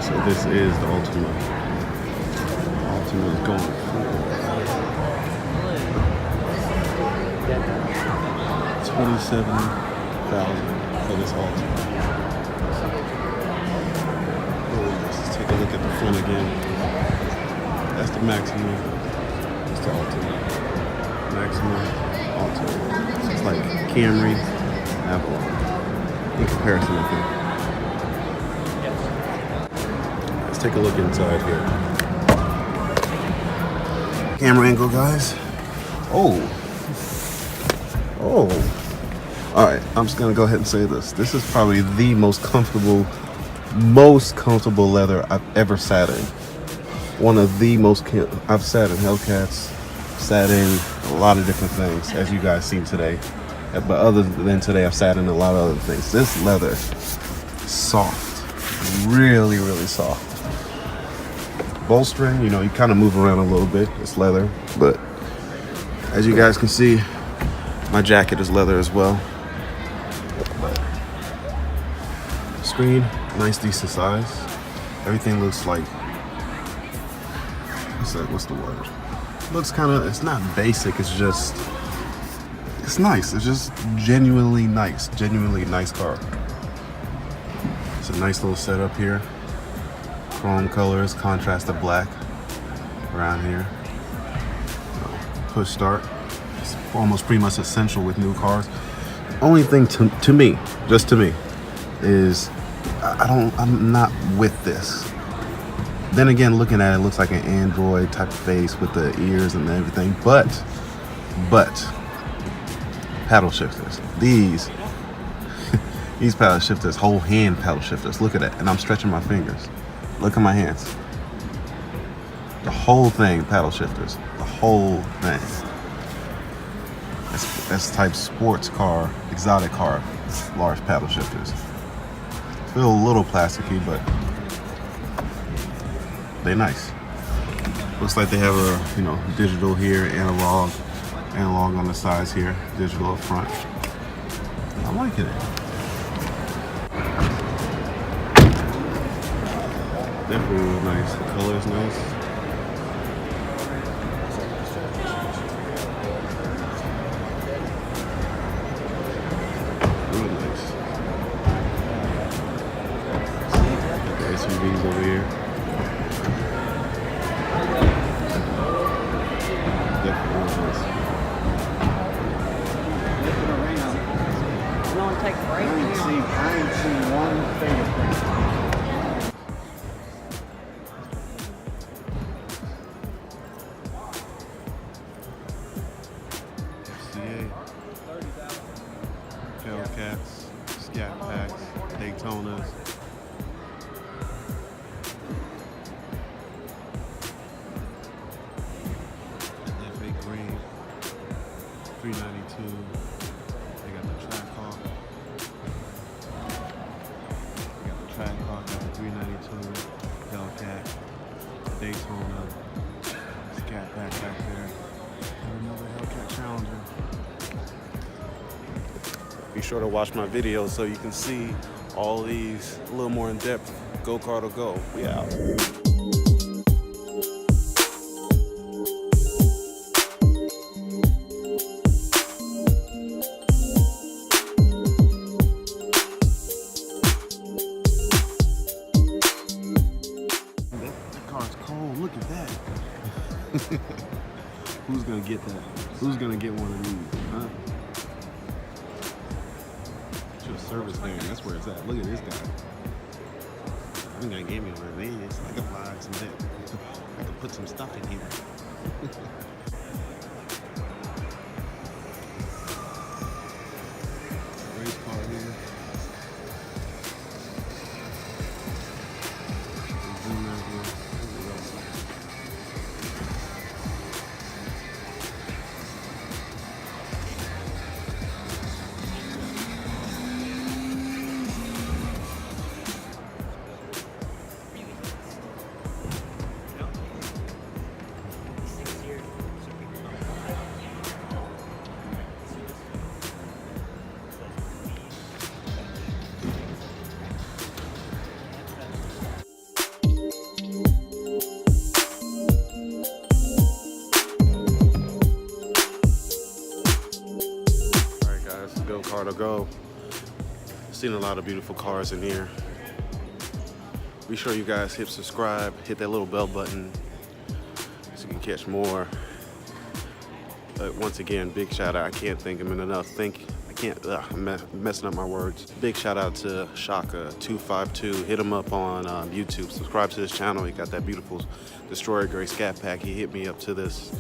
So this is the Altima. Altima is going for 27,000 for this Altima. Let's take a look at the front again. That's the Maxima. That's the Altima. Maxima, Altima. So it's like Camry, Avalon. In comparison, I think. Let's take a look inside here. Camera angle, guys. Oh. All right, I'm just gonna go ahead and say this. This is probably the most comfortable leather I've ever sat in. One of the most, I've sat in Hellcats, sat in a lot of different things, as you guys seen today. But other than today, I've sat in a lot of other things. This leather, soft, really, really soft. Bolstering, you know, you kind of move around a little bit. It's leather, but as you guys can see, my jacket is leather as well. Screen, nice, decent size. Everything looks like, what's the word? Looks kind of, it's not basic, it's just, it's nice. It's just genuinely nice car. It's a nice little setup here. Chrome colors, contrasted black around here. Push start. It's almost pretty much essential with new cars. Only thing to me, just to me, is I'm not with this. Then again, looking at it, looks like an Android type of face with the ears and everything. But paddle shifters. These paddle shifters, whole hand paddle shifters. Look at that, and I'm stretching my fingers. Look at my hands. The whole thing paddle shifters. The whole thing. That's type sports car, exotic car, large paddle shifters. Feel a little plasticky, but they're nice. Looks like they have a digital here, analog on the sides here, digital up front. I'm liking it. Definitely real nice. The color is nice. Real nice. The SUVs over here. Definitely real nice. You want to take a break? I ain't seen one fingerprint. Hellcats, Scat Packs, Daytonas. FA Green, 392. They got the Trackhawk. They got the Trackhawk, got the 392, Hellcat, Daytona, Scat Pack back there, and another Hellcat Challenger. Be sure to watch my videos so you can see all these a little more in depth. Go Car to Go. We out. That car's cold. Look at that. Who's gonna get that? Who's gonna get one of these? Huh? Service van, that's where it's at. Look at this guy. I think I gave me one of these. I could buy some dip. I could put some stuff in here. Race car here. Zoom out here. Car to Go. Seen a lot of beautiful cars in here. Be sure you guys hit subscribe, hit that little bell button so you can catch more. But once again, big shout out. I can't thank him enough. I'm messing up my words. Big shout out to Shaka252. Hit him up on YouTube. Subscribe to his channel. He got that beautiful Destroyer Gray Scat Pack. He hit me up to this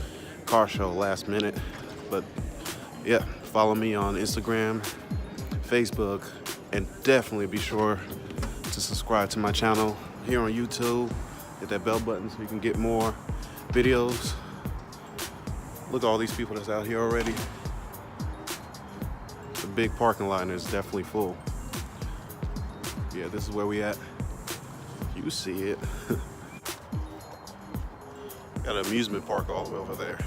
car show last minute. But yeah, follow me on Instagram, Facebook, and definitely be sure to subscribe to my channel here on YouTube. Hit that bell button so you can get more videos. Look at all these people that's out here already. The big parking lot is definitely full. Yeah, this is where we at. You see it. Got an amusement park all the way over there.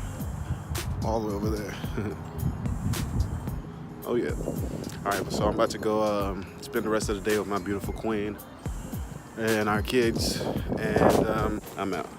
All the way over there. Oh yeah. All right, so I'm about to go spend the rest of the day with my beautiful queen and our kids, and I'm out.